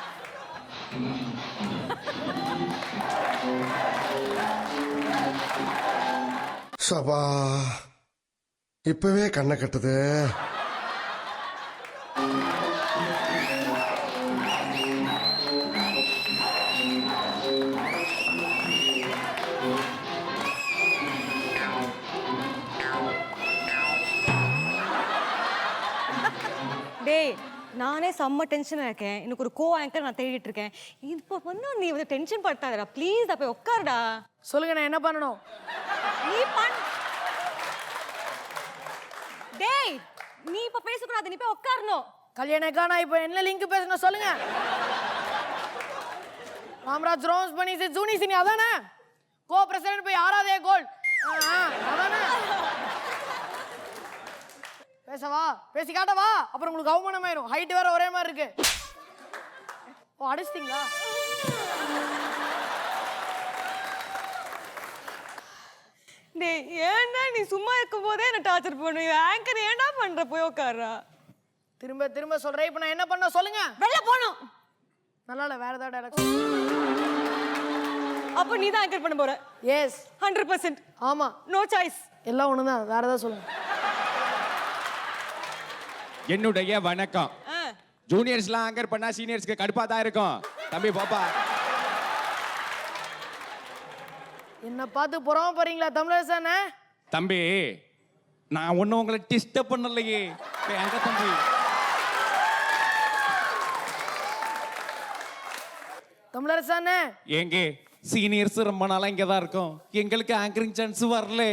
சபா இப்பவே கண்ணை கட்டுது. டேய் நானே செம்ம டென்ஷனாக இருக்கேன். எனக்கு ஒரு கோ ஆங்கர் நான் தேடிட்டு இருக்கேன். இப்போ வந்து நீ வந்து டென்ஷன் படுத்தாதடா ப்ளீஸ். போய் உட்காருடா. சொல்லுங்க, நான் என்ன பண்ணணும்? நீ டேய் நீ இப்போ பேசக்கூடாது, நீ போய் உட்காரணும். கல்யாணக்கா நான் இப்போ என்ன லிங்க் பேசணும் சொல்லுங்க. ராம்ராஜ் ரோம்ஸ் பண்ணி ஜூனி சினி அதானே? கோ பிரசிடென்ட் போய் 6வது கோல் அதானே? பேசவா? பேசி காட்டவா? அப்புறம் உங்களுக்கு அவமானம் ஆயிரும். ஹைட் வேற ஒரே மாதிரி இருக்கு. ஓ அடிச்சிட்டீங்களா? டேய் ஏன்டா நீ சும்மா இருக்கும் போதே என்ன டார்ச்சர் பண்ணுவ? ஆங்கர் ஏன்டா பண்ற? போய் உட்காருடா. திரும்ப திரும்ப சொல்றேன். இப்போ நான் என்ன பண்ண சொல்லுங்க. வெளில போணும். நல்லா இல்ல, வேற ஏதாவது டைரக்ஷன். அப்போ நீ தான் ஆங்கர் பண்ண போற? எஸ் 100%. ஆமா, நோ சாய்ஸ். எல்லாம் ஒண்ணுதான், வேற ஏதாவது சொல்லுங்க. என்னுடைய வணக்கம். ஜூனியர்ஸ்லாம் ஆங்கர் பண்ணா சீனியர்ஸ்க்கு கடுப்பா தான் இருக்கும். தம்பி பாப்பா, என்ன பார்த்து புறமா போறீங்களா தமிழரசனே? தம்பி நான் ஒன்னும் உங்களை டிஸ்டர்ப் பண்ணலையே. எங்க தம்பி? தமிழரசனே எங்க சீனியர்ஸ் ரொம்ப நாளா இங்க தான் இருக்கோம். எங்களுக்கு ஆங்கரிங் சான்ஸ் வரல.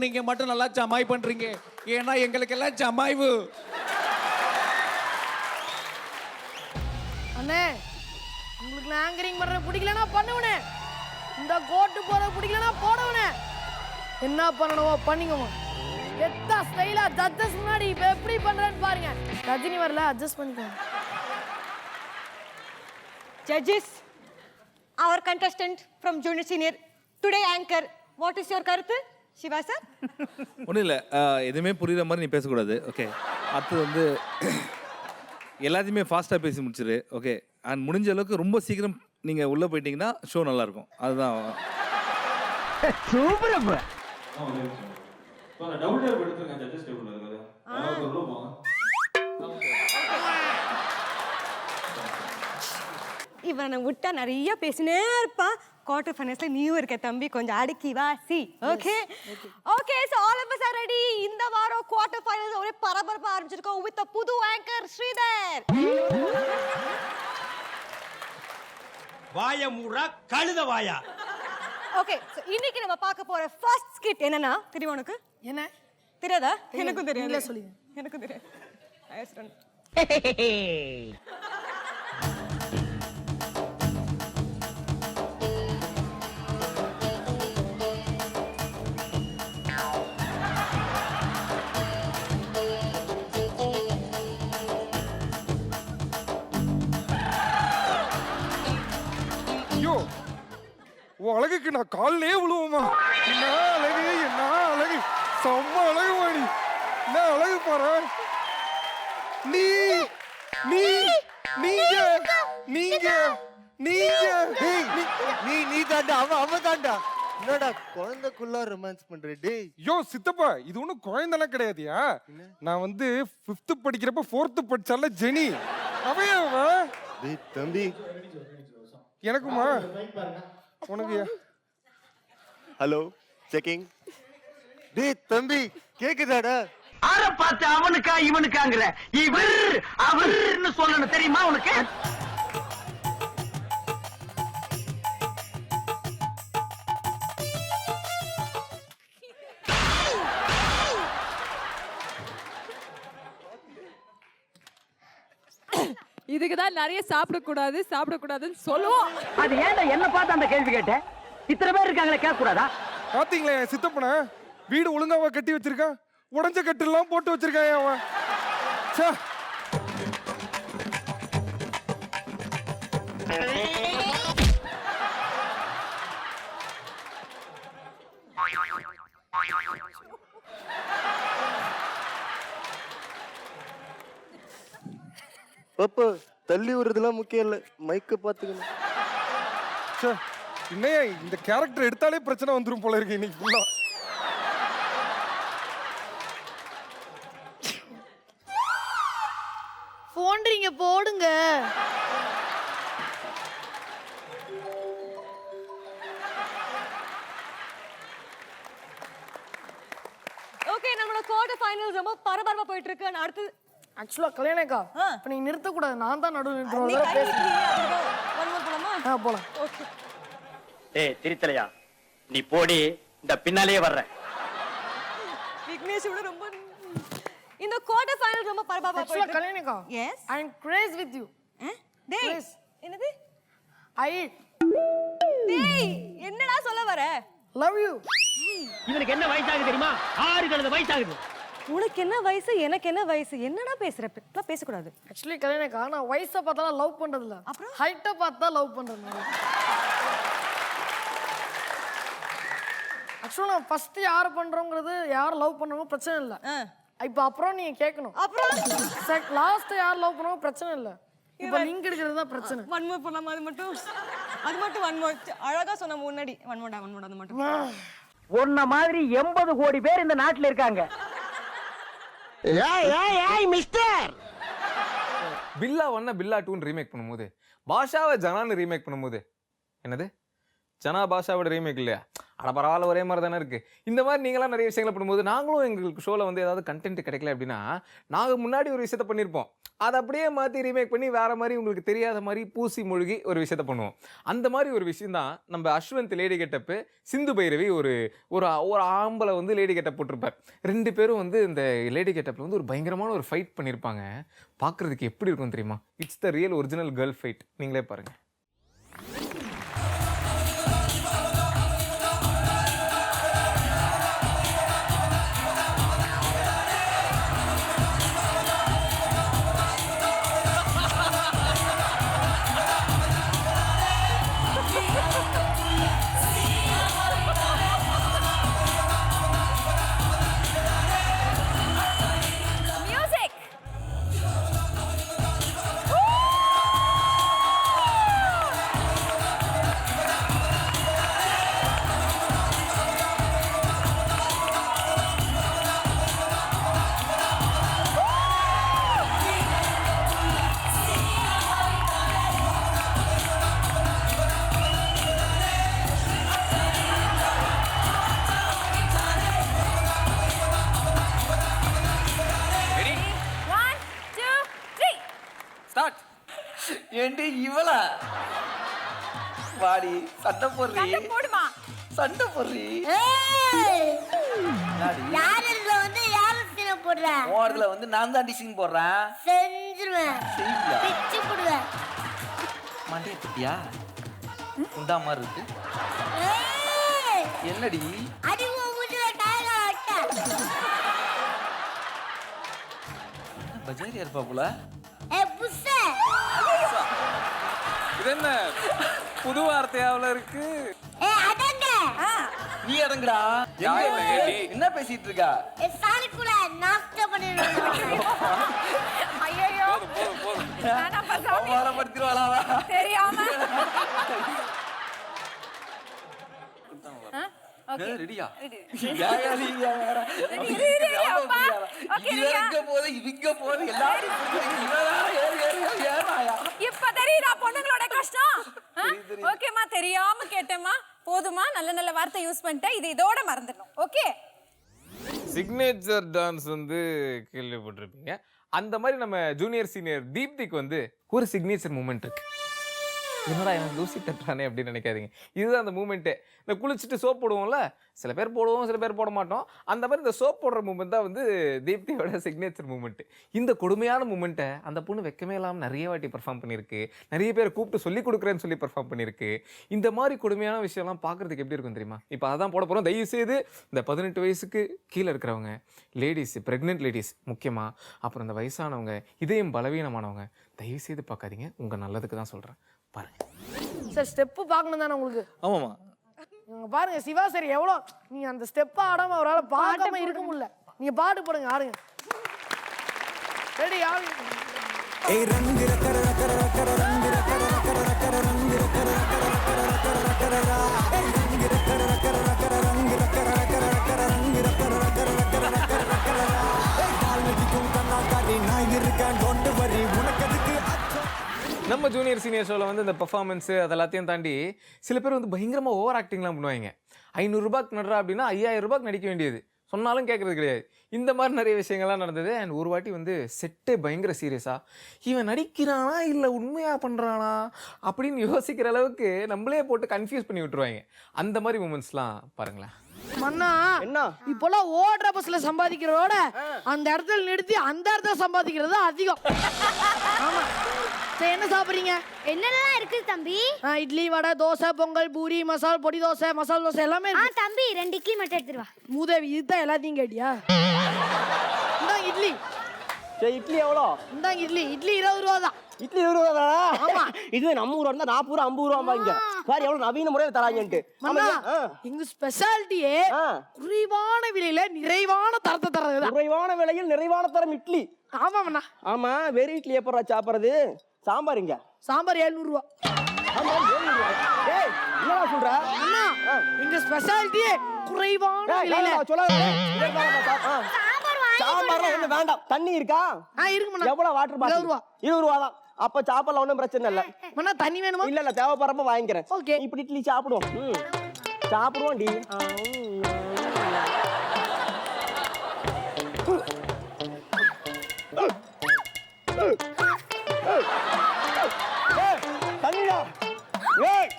நீங்க மட்டும் நல்லா ஜமாய் பண்றீங்க. ஏன்னா எங்களுக்கு எல்லாம் ஜமாய்வு. அண்ணே, உங்களுக்கு நான் ஆங்கரிங் பண்றது பிடிக்கலனா பண்ணுவனே. இந்த கோட்டு போட பிடிக்கலனா போடுவனே. என்ன பண்ணணுமோ பண்ணிக்கோங்க. எத்தா ஸ்டைலா ஜட்ஜஸ் முன்னாடி இப்ப எப்படி பண்றேன்னு பாருங்க. ரஜினி வரல, அட்ஜஸ்ட் பண்ணிக்கோங்க. Judges, our contestant from junior senior today anchor, what is your கருத்து? சிவா சார். ஒன்றும் இல்லை, எதுவுமே புரியுற மாதிரி நீ பேசக்கூடாது. ஓகே, அடுத்து வந்து எல்லாத்தையுமே ஃபாஸ்ட்டாக பேசி முடிச்சிரு. ஓகே, அண்ட் முடிஞ்ச அளவுக்கு ரொம்ப சீக்கிரம் நீங்கள் உள்ளே போயிட்டீங்கன்னா ஷோ நல்லாயிருக்கும். அதுதான் சூப்பர். இவனை விட்டா நிறைய பேசினே இருப்பான். குவார்டர் ஃபைனல்ஸ்ல நீயும் இருக்க தம்பி, கொஞ்சம் அடக்கி வா. சி okay okay. So all of us are ready. இந்த வாரம் குவார்டர் ஃபைனல்ஸ் ஒரே பரபரப்பா ஆரம்பிச்சிருக்கோம் வித் புது ஆங்கர் ஸ்ரீதர். வாய மூடா கழுத வாயா. ஓகே, சோ இன்னைக்கு நம்ம பார்க்க போற ஃபர்ஸ்ட் ஸ்கிட் என்னன்னா தெரியும் உனக்கு? என்ன தெரியாதா? எனக்கும் தெரியாது. நீங்களே சொல்லுங்க. எனக்கும் தெரியாது. ஐஸ்டன் உன் அழகுக்கு நான் காலிலே விழுவோமா? என்ன அழகு, என்ன அழகு, செம்ம அழகு மாடி. என்ன அழகு பாரு. நீ நீ நீங்க நீங்க நீங்க நீ தாண்டா, அவன் தாண்டா. என்னடா குழந்தைக்குள்ள ரொமான்ஸ் பண்ற? டேய் யோ சித்தப்பா, இது ஒன்றும் குழந்தெல்லாம் கிடையாதுயா. நான் வந்து 5th படிக்கிறப்ப 4th படிச்சால ஜெனி. அவன் தம்பி எனக்குமா உனக்கு? Hello checking. டேய் தம்பி கேக்குதாடா? ஆற பார்த்து அவனுக்கா இவனுக்காங்கற இவர் அவர்னு சொல்லணும் தெரியுமா உனக்கு? இதுக்கு தான் நிறைய சாப்பிடக்கூடாதுன்னு சொல்லுவோம். அது ஏன்டா என்ன பார்த்து அந்த கேள்வி கேட்ட? இத்தனை பேர் இருக்காங்களே, கேட்க கூடாதா? பாத்தீங்களா என் சித்தப்பனை? வீடு ஒழுங்காவா கட்டி வச்சிருக்கான்? உடஞ்ச கட்டெல்லாம் போட்டு வச்சிருக்கான் அவன். ச்சே. பாப்பா தள்ளி விடுறதுலாம் முக்கியம் இல்லை, மைக்கை பார்த்துக்கணும். ச்சே, இன்னையா இந்த கேரக்டர் எடுத்தாலே பிரச்சனை வந்துரும் போல இருக்கு இன்னைக்கு ஃபுல்லா. போன்றீங்க போடுங்க. ஓகே, நம்மளோட குவார்டர் ஃபைனல்ஸ் ரொம்ப பரபரப்பா போயிட்டு இருக்கு. அடுத்து ஆக்சுவலா கல்யாணக்கா இப்ப நீங்க நிறுத்தக்கூடாது, நான் தான் நடுவில் நிறுத்துறோம். போலாமா? போலாம். ஓகே. ஏய் திருத்தலையா, நீ போடி, இந்த பின்னாலேயே வர்ற. விக்னேஷ் விட ரொம்ப இந்த குவார்டர் ஃபைனல் ரொம்ப பரபரப்பா ஆக்சுவலா போயிட்டு இருக்கு. கல்யாணக்கா yes, I am craze with you. டேய் என்னது? ஐ டேய் என்னடா சொல்ல வர? Love you. இவனுக்கு என்ன வயசாகுது தெரியுமா? 6 கழுத வயசாகுது. உனக்கு என்ன வயசு, எனக்கு என்ன வயசு? என்னடா பேசுற? இப்ப பேசக்கூடாது. ஆக்சுவலி கல்யாணக்கா நான் வயசை பார்த்தா லவ் பண்றது இல்ல, ஹைட்டை பார்த்தா லவ் பண்றது. ஆக்சுவலா நான் ஃபர்ஸ்ட் யார் பண்றோங்கிறது, யார் லவ் பண்றோங்க பிரச்சனை இல்ல. இப்போ அப்புறம் நீங்க கேட்கணும், அப்புறம் லாஸ்ட் யார் லவ் பண்ணோம் பிரச்சனை இல்ல, இப்போ லிங்க் எடுக்கிறது தான் பிரச்சனை. ஒன் மோர் பண்ணலாமா? அது மட்டும் ஒன் மோர். அழகா சொன்ன முன்னாடி ஒன் மோர் அது மட்டும். உன்ன மாதிரி 80 கோடி பேர் இந்த நாட்டுல இருக்காங்க. மிஸ்டர் பில்லா 1 பில்லா 2 ரீமேக் பண்ணும்போது பாஷாவை ஜனான்னு ரீமேக் பண்ணும்போது என்னது ஜனா பாஷாவோட ரீமேக் இல்லையா? அட பரவாயில்ல, ஒரே மாதிரி தானே இருக்குது. இந்த மாதிரி நீங்களாம் நிறைய விஷயங்களை பண்ணும்போது நாங்களும் எங்களுக்கு ஷோவில் வந்து ஏதாவது கண்டென்ட் கிடைக்கல அப்படின்னா நாங்கள் முன்னாடி ஒரு விஷயத்த பண்ணியிருப்போம், அதை அப்படியே மாற்றி ரீமேக் பண்ணி வேறு மாதிரி உங்களுக்கு தெரியாத மாதிரி பூசி மொழிகி ஒரு விஷயத்த பண்ணுவோம். அந்த மாதிரி ஒரு விஷயம் தான் நம்ம அஸ்வந்த் லேடி கெட்டப்பு, சிந்து பைரவி ஒரு ஒரு ஒரு ஆம்பளை வந்து லேடி கெட்டப் போட்டிருப்பார். 2 பேரும் வந்து இந்த லேடி கெட்டப்பில் வந்து ஒரு பயங்கரமான ஒரு ஃபைட் பண்ணியிருப்பாங்க. பார்க்குறதுக்கு எப்படி இருக்கும் தெரியுமா? It's the real original girl fight. நீங்களே பாருங்கள். ஏண்டி இவளா வாடி சண்டை போடுறீ, போடுமா சண்டை போடுறீ. யாருல வந்து யாரு சீன போடுற? ஓரத்துல வந்து நான் தான் டிசிங் போடுறேன். செஞ்சிருவேன், செய்வியா? பிச்சு போடுவேன். மண்டைய பத்தியா உண்டா மாதிரி இருக்கு. என்னடி அடி மூஞ்சில டைல அட்ட. பஜாரியா இருப்பா போல. ஏ புஸ்ஸே, இது என்ன புது வார்த்தையாவில் இருக்கு? ஏ அடங்க. நீ அடங்குடா. என்ன பேசிட்டு இருக்கா? ஏ சாலிக்குல நாஸ்டா பண்ணிடுறேன். ஐயோ நானா பசாமி அவமானப்படுத்திடுவாளா தெரியாம. ஓகே ரெடியா? இப்ப தெரியுதா பொண்ணுங்களோட கஷ்டம்? ஓகேமா, தெரியாம கேட்டேமா, போதுமா? நல்ல நல்ல வார்த்தை யூஸ் பண்ணிட்டேன், இது இதோட மறந்துடணும். ஓகே, சிக்னேச்சர் டான்ஸ் வந்து கேள்விப்பட்டிருப்பீங்க. அந்த மாதிரி நம்ம ஜூனியர் சீனியர் தீப்திக்கு வந்து ஒரு சிக்னேச்சர் மூமெண்ட் இருக்கு. என்னடா எனக்கு தூசி தட்டுறானே அப்படின்னு நினைக்காதீங்க. இதுதான் அந்த மூமெண்ட்டே. இந்த குளிச்சுட்டு சோப் போடுவோம்ல, சில பேர் போடுவோம், சில பேர் போட மாட்டோம். அந்த மாதிரி இந்த சோப் போடுற மூமெண்ட் தான் வந்து தீப்தியோட சிக்னேச்சர் மூமெண்ட்டு. இந்த கொடுமையான மூமெண்ட்டை அந்த பொண்ணு வெக்கமே இல்லாமல் நிறைய வாட்டி பர்ஃபார்ம் பண்ணியிருக்கு. நிறைய பேர் கூப்பிட்டு சொல்லி கொடுக்குறேன்னு சொல்லி பர்ஃபார்ம் பண்ணியிருக்கு. இந்த மாதிரி கொடுமையான விஷயம்லாம் பார்க்குறதுக்கு எப்படி இருக்கும் தெரியுமா? இப்போ அதான் போட போகிறோம். தயவுசெய்து இந்த 18 வயசுக்கு கீழே இருக்கிறவங்க, லேடிஸ், ப்ரெக்னென்ட் லேடிஸ் முக்கியமாக, அப்புறம் இந்த வயசானவங்க, இதயம் பலவீனமானவங்க, தயவுசெய்து பார்க்காதீங்க. உங்கள் நல்லதுக்கு தான் சொல்கிறேன். பாருங்க சார், ஸ்டெப்பு பார்க்கணும் தானே உங்களுக்கு? ஆமாம்மா, பாருங்க சிவா சார் எவ்வளோ, நீங்க அந்த ஸ்டெப்பை ஆடாம அவரால் பார்க்காம இருக்க முடியல. நீங்க பாட்டு போடுங்க, ஆடுங்க. ரெடி? நம்ம ஜூனியர் சீனியர் ஷோவில் வந்து இந்த பெர்ஃபார்மன்ஸு அதெல்லாத்தையும் தாண்டி சில பேர் வந்து பயங்கரமாக ஓவர் ஆக்டிங்லாம் பண்ணுவாங்க. 500 ரூபாய்க்கு நடுறா அப்படின்னா 5000 ரூபாய்க்கு நடிக்க வேண்டியது, சொன்னாலும் கேட்குறது கிடையாது. இந்த மாதிரி நிறைய விஷயங்கள்லாம் நடந்தது. அண்ட் ஒரு வாட்டி வந்து செட்டே பயங்கர சீரியஸாக இவன் நடிக்கிறானா இல்லை உண்மையாக பண்ணுறானா அப்படின்னு யோசிக்கிற அளவுக்கு நம்மளே போட்டு கன்ஃபியூஸ் பண்ணி விட்டுருவாங்க. அந்த மாதிரி மூமெண்ட்ஸ்லாம் பாருங்களேன். மன்னா என்ன இப்போலாம் ஓடுற பஸ்ல சம்பாதிக்கிறதோட அந்த இடத்துல நிறுத்தி அந்த இடத்துல சம்பாதிக்கிறது அதிகம். ஆமா. சரி, என்ன சாப்பிடுறீங்க? என்னெல்லாம் இருக்கு தம்பி? இட்லி, வடை, தோசை, பொங்கல், பூரி, மசால் பொடி தோசை, மசால் தோசை எல்லாமே இருக்கு. தம்பி 2 இட்லி மட்டும் எடுத்துட்டு வா. மூதேவி, இதுதான் எல்லாத்தையும் கேட்டியா? இந்தாங்க இட்லி. சரி, இட்லி எவ்வளோ? இந்தாங்க இட்லி. இட்லி 20 ரூபா தான். இட்லி 20 ரூபா தானா? ஆமா. இதுவே நம்ம ஊர்ல இருந்தா 40 ரூபா 50 ரூபா இங்க பாரு எவ்வளவு நவீன முறையில தராங்கன்ட்டு. எங்க ஸ்பெஷாலிட்டியே குறைவான விலையில நிறைவான தரத்தை தரது. குறைவான விலையில் நிறைவான தரம் இட்லி. ஆமா மண்ணா. ஆமா, வெறும் இட்லி எப்பறா சாப்பிடுறது? சாம்பார் இங்க. சாம்பார் 700 ரூபா. ஆமா 700 ரூபா. ஏய், என்னடா சொல்ற? அண்ணா, எங்க ஸ்பெஷாலிட்டியே குறைவான விலையில. சாம்பார்ல ஒண்ணு வேண்டாம். தண்ணி இருக்கா? இருக்கு மண்ணா. எவ்வளவு வாட்டர் பாட்டில்? 20 ரூபா. 20 ரூபா தான். அப்ப சாப்பாடுல ஒண்ணும் பிரச்சனை இல்ல. மண்ணா, தண்ணி வேணுமா? இல்ல இல்ல, தேவைப்படுறப்ப வாங்கிக்கிறேன். ஓகே. இப்படி இட்லி சாப்பிடுவோம். சாப்பிடுவோம் டி. தண்ணியா? ஏய்,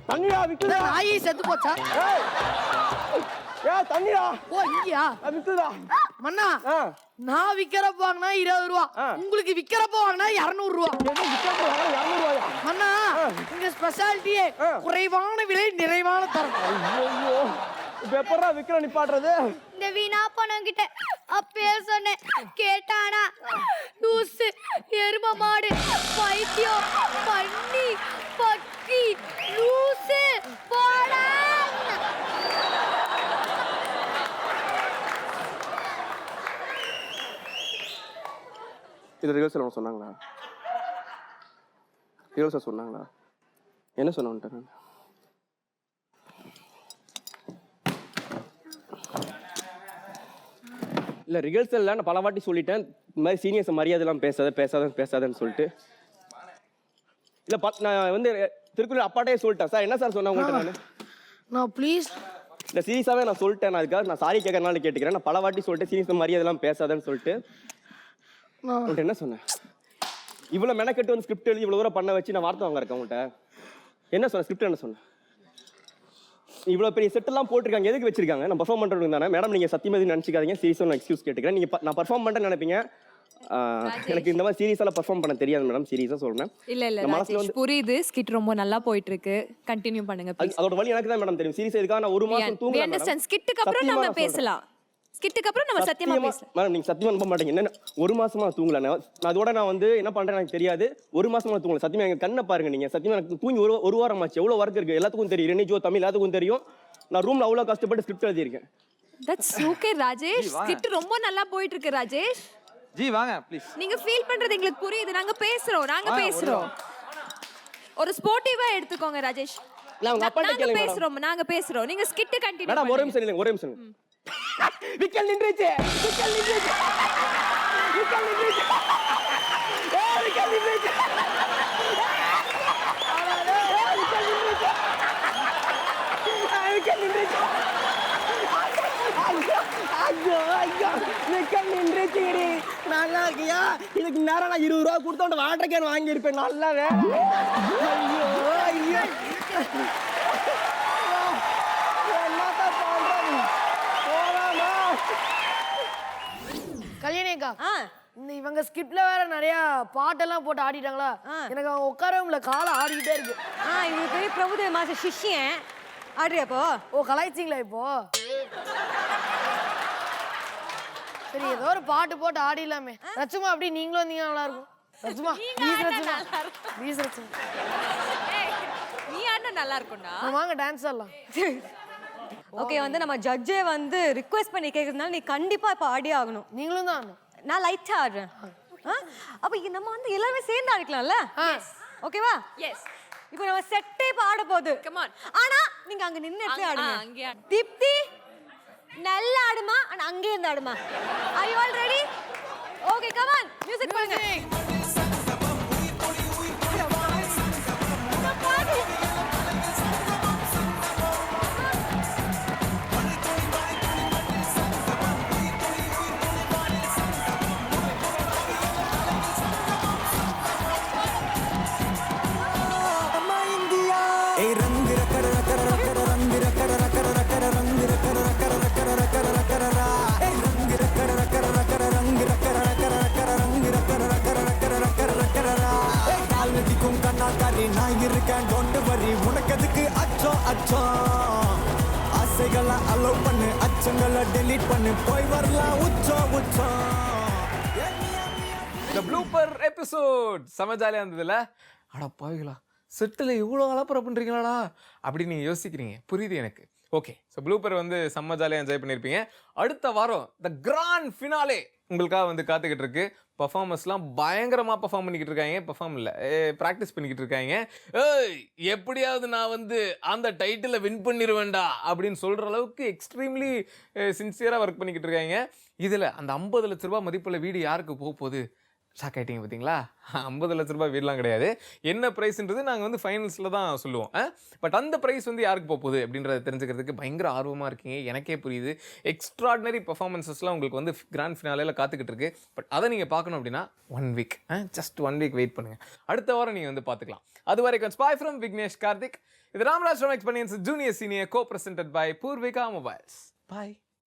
தண்ணியா விக்குதா? நாய் செத்து போச்சா? ஏய், தண்ணியா? ஓ, இங்கயா? விக்குதா? மண்ணா, நான் விக்கிறப்ப வாங்கினா 20 ரூபா, உங்களுக்கு விக்கிறப்ப வாங்கினா 200 ரூபா. மண்ணா, இங்க ஸ்பெஷாலிட்டியே குறைவான விலை நிறைவான தரம். ஐயோ, இப்ப எப்பறா விக்கிற நிப்பாட்டுறது? இந்த வீணா போனவங்கிட்ட அப்பே சொன்னேன், கேட்டானா? லூசு, எரும மாடு, பைத்தியம், பன்னி, பக்கி, லூசு, போடா. இது ரிஹர்சல் சொன்னாங்களா? ரிஹர்சல் சொன்னாங்களா? என்ன சொன்னேன்? இல்லை, ரிஹர்சலில் நான் பல வாட்டி சொல்லிட்டேன், இந்த மாதிரி சீனியர்ஸ் மரியாதைலாம் பேசாதன்னு சொல்லிட்டு. இல்லை, நான் வந்து திருக்குறள் அப்பாட்டே சொல்லிட்டேன். சார் என்ன சார் சொன்னேன் உங்கள்கிட்ட? நான் ப்ளீஸ் இல்லை, சீரியஸாகவே நான் சொல்லிட்டேன். நான் அதுக்காக நான் சாரி கேட்கறனால கேட்டுக்கிறேன். நான் பல வாட்டி சொல்லிட்டேன், சீனியர்ஸ் மரியாதைலாம் பேசாதன்னு சொல்லிட்டு. உங்கள்கிட்ட என்ன சொன்னேன்? இவ்வளோ மெனக்கெட்டு வந்து ஸ்கிரிப்ட் எழுதி இவ்வளோ தூரம் பண்ண வச்சு நான் வார்த்தை வாங்க இருக்கேன் உங்கள்கிட்ட. என்ன சொன்னேன்? ஸ்கிரிப்ட் என்ன சொன்னேன்? இவ்வளோ பெரிய செட்டெல்லாம் போட்டிருக்காங்க, எதுக்கு வச்சிருக்காங்க? நான் பர்ஃபார்ம் பண்ணுறது தானே மேடம். நீங்கள் சத்தியமாக எதுவும் நினச்சிக்காதீங்க, சீரியஸாக நான் எக்ஸ்கியூஸ் கேட்டுக்கிறேன். நீங்கள் நான் பர்ஃபார்ம் பண்ணுறேன்னு நினைப்பீங்க. எனக்கு இந்த மாதிரி சீரியஸாக பர்ஃபார்ம் பண்ண தெரியாது மேடம், சீரியஸாக சொல்றேன். இல்ல ராஜேஷ், புரியுது. ஸ்கிட் ரொம்ப நல்லா போயிட்டு இருக்கு, கண்டினியூ பண்ணுங்க ப்ளீஸ். அதோட வழி எனக்கு தான் மேடம் தெரியும். சீரியஸா இதுக்காக நான் ஒரு மாசம் தூங்கல மேடம். ஸ்கிட்டுக்கு அப்புறம் நம்ம பேசலாம். ஸ்கிட்டுக்கு அப்புறம் நம்ம சத்தியமா பேசலாம் மேடம். நீங்க சத்தியமா நம்ப மாட்டீங்க. என்ன ஒரு மாசமா தூங்கல நான். அதோட நான் வந்து என்ன பண்றேன் எனக்கு தெரியாது. ஒரு மாசமா தூங்கல. சத்தியமா எங்க கண்ணை பாருங்க நீங்க. சத்தியமா எனக்கு தூங்கி ஒரு வாரம் ஆச்சு. எவ்வளவு வர்க் இருக்கு எல்லாத்துக்கும் தெரியும். ரெனிஜோ தமிழ் எல்லாத்துக்கும் தெரியும். நான் ரூம்ல அவ்வளவு கஷ்டப்பட்டு ஸ்கிரிப்ட் எழுதி இருக்கேன். That's okay Rajesh. ஸ்கிட் ரொம்ப நல்லா போயிட்டு இருக்கு ராஜேஷ். ஜி வாங்க ப்ளீஸ். நீங்க ஃபீல் பண்றது எங்களுக்கு புரியுது. நாங்க பேசுறோம். ஒரு ஸ்போர்ட்டிவா எடுத்துக்கோங்க ராஜேஷ். நாங்க பேசுறோம். நீங்க ஸ்கிட் கண்டினியூ மேடம். ஒரு நிமிஷம். விக்கல் நின்றுச்சு. நல்லா இருக்கியா? இதுக்கு நேரம் நான் 20 ரூபா கொடுத்தோம் வாட்டர் கேன் வாங்கி இருப்பேன். நல்லா வேலை. ஐயோ கல்யாணிக்கா, இந்த இவங்க ஸ்கிப்ல வேற நிறைய பாட்டெல்லாம் போட்டு ஆடிட்டாங்களா, எனக்கு அவங்க உட்காரவும்ல காலை ஆடிக்கிட்டே இருக்கு. இவங்க பெரிய பிரபுதேவ மாச சிஷ்யன். ஆடுறியாப்போ? ஓ, கலாய்ச்சிங்களா இப்போ? சரி, ஏதோ ஒரு பாட்டு போட்டு ஆடிடலாமே. ரச்சுமா, அப்படி நீங்களும் வந்தீங்க நல்லா இருக்கும். ரச்சுமா, ப்ளீஸ் ரச்சுமா. நீ ஆடினா நல்லா இருக்கும்டா. வாங்க டான்ஸ் ஆடலாம். ஓகே, வந்து நம்ம ஜட்ஜே வந்து ரிக்வெஸ்ட் பண்ணி கேட்கறதுனால நீ கண்டிப்பா இப்ப ஆடி ஆகணும். நீங்களும் தான். நான் லைட்டா ஆடுறேன். அப்ப நம்ம வந்து எல்லாருமே சேர்ந்து ஆடிக்கலாம்ல ஓகேவா எஸ் இப்போ நம்ம செட்டே பாட போகுது கம் ஆன் ஆனா நீங்க அங்க நின்னு எப்படி அங்கே ஆடுங்க தீப்தி நல்லா ஆடுமா ஆனா அங்கே இருந்து ஆடுமா are you all ready okay come on music பண்ணுங்க நான் இருக்கேன் டோன்ட் வரி உனக்கு அதுக்கு அச்சம் அச்சம் ஆசைகளை அலோவ் பண்ணு அச்சங்களை டெலீட் பண்ணு போய் வரலாம் உச்சம் உச்சம் இந்த ப்ளூப்பர் எபிசோட் செம ஜாலியாக இருந்ததுல அட பாவிகளா செட்டில் இவ்வளோ அலப்பறம் பண்ணுறீங்களாடா அப்படின்னு நீங்கள் யோசிக்கிறீங்க புரியுது எனக்கு ஓகே ஸோ ப்ளூப்பர் வந்து செம்ம ஜாலியாக என்ஜாய் பண்ணியிருப்பீங்க அடுத்த வாரம் த கிராண்ட் ஃபினாலே உங்களுக்காக வந்து காத்துக்கிட்டு இருக்கு பர்ஃபார்மன்ஸ்லாம் பயங்கரமாக பர்ஃபார்ம் பண்ணிக்கிட்டு இருக்காங்க பர்ஃபார்ம் இல்லை ப்ராக்டிஸ் பண்ணிக்கிட்டு இருக்காங்க ஏய் எப்படியாவது நான் வந்து அந்த டைட்டிலை வின் பண்ணிடுவேன்டா அப்படின்னு சொல்கிற அளவுக்கு எக்ஸ்ட்ரீம்லி சின்சியராக ஒர்க் பண்ணிக்கிட்டு இருக்காங்க இதில் அந்த 50 லட்ச ரூபா மதிப்புள்ள வீடு யாருக்கு போக போகுது ஷாக் ஆகிட்டீங்க பார்த்தீங்களா 50 லட்ச ரூபாய் வீடெலாம் கிடையாது என்ன ப்ரைஸ்ன்றது நாங்கள் வந்து ஃபைனல்ஸில் தான் சொல்லுவோம் பட் அந்த ப்ரைஸ் வந்து யாருக்கு போக போகுது அப்படின்றத தெரிஞ்சுக்கிறதுக்கு பயங்கர ஆர்வமாக இருக்கீங்க எனக்கே புரியுது எக்ஸ்ட்ராடினரி பர்ஃபார்மன்ஸஸ்லாம் உங்களுக்கு வந்து கிராண்ட் ஃபினாலேயில் காத்துக்கிட்டு இருக்கு பட் அதை நீங்கள் பார்க்கணும் அப்படின்னா 1 வீக் ஜஸ்ட் 1 வீக் வெயிட் பண்ணுங்கள் அடுத்த வாரம் நீங்கள் வந்து பார்த்துக்கலாம் அது வரைக்கும் ஸ்பாய் ஃப்ரம் விக்னேஷ் கார்த்திக் இது Ramraj from experience junior senior co presented by Poorvika mobiles bye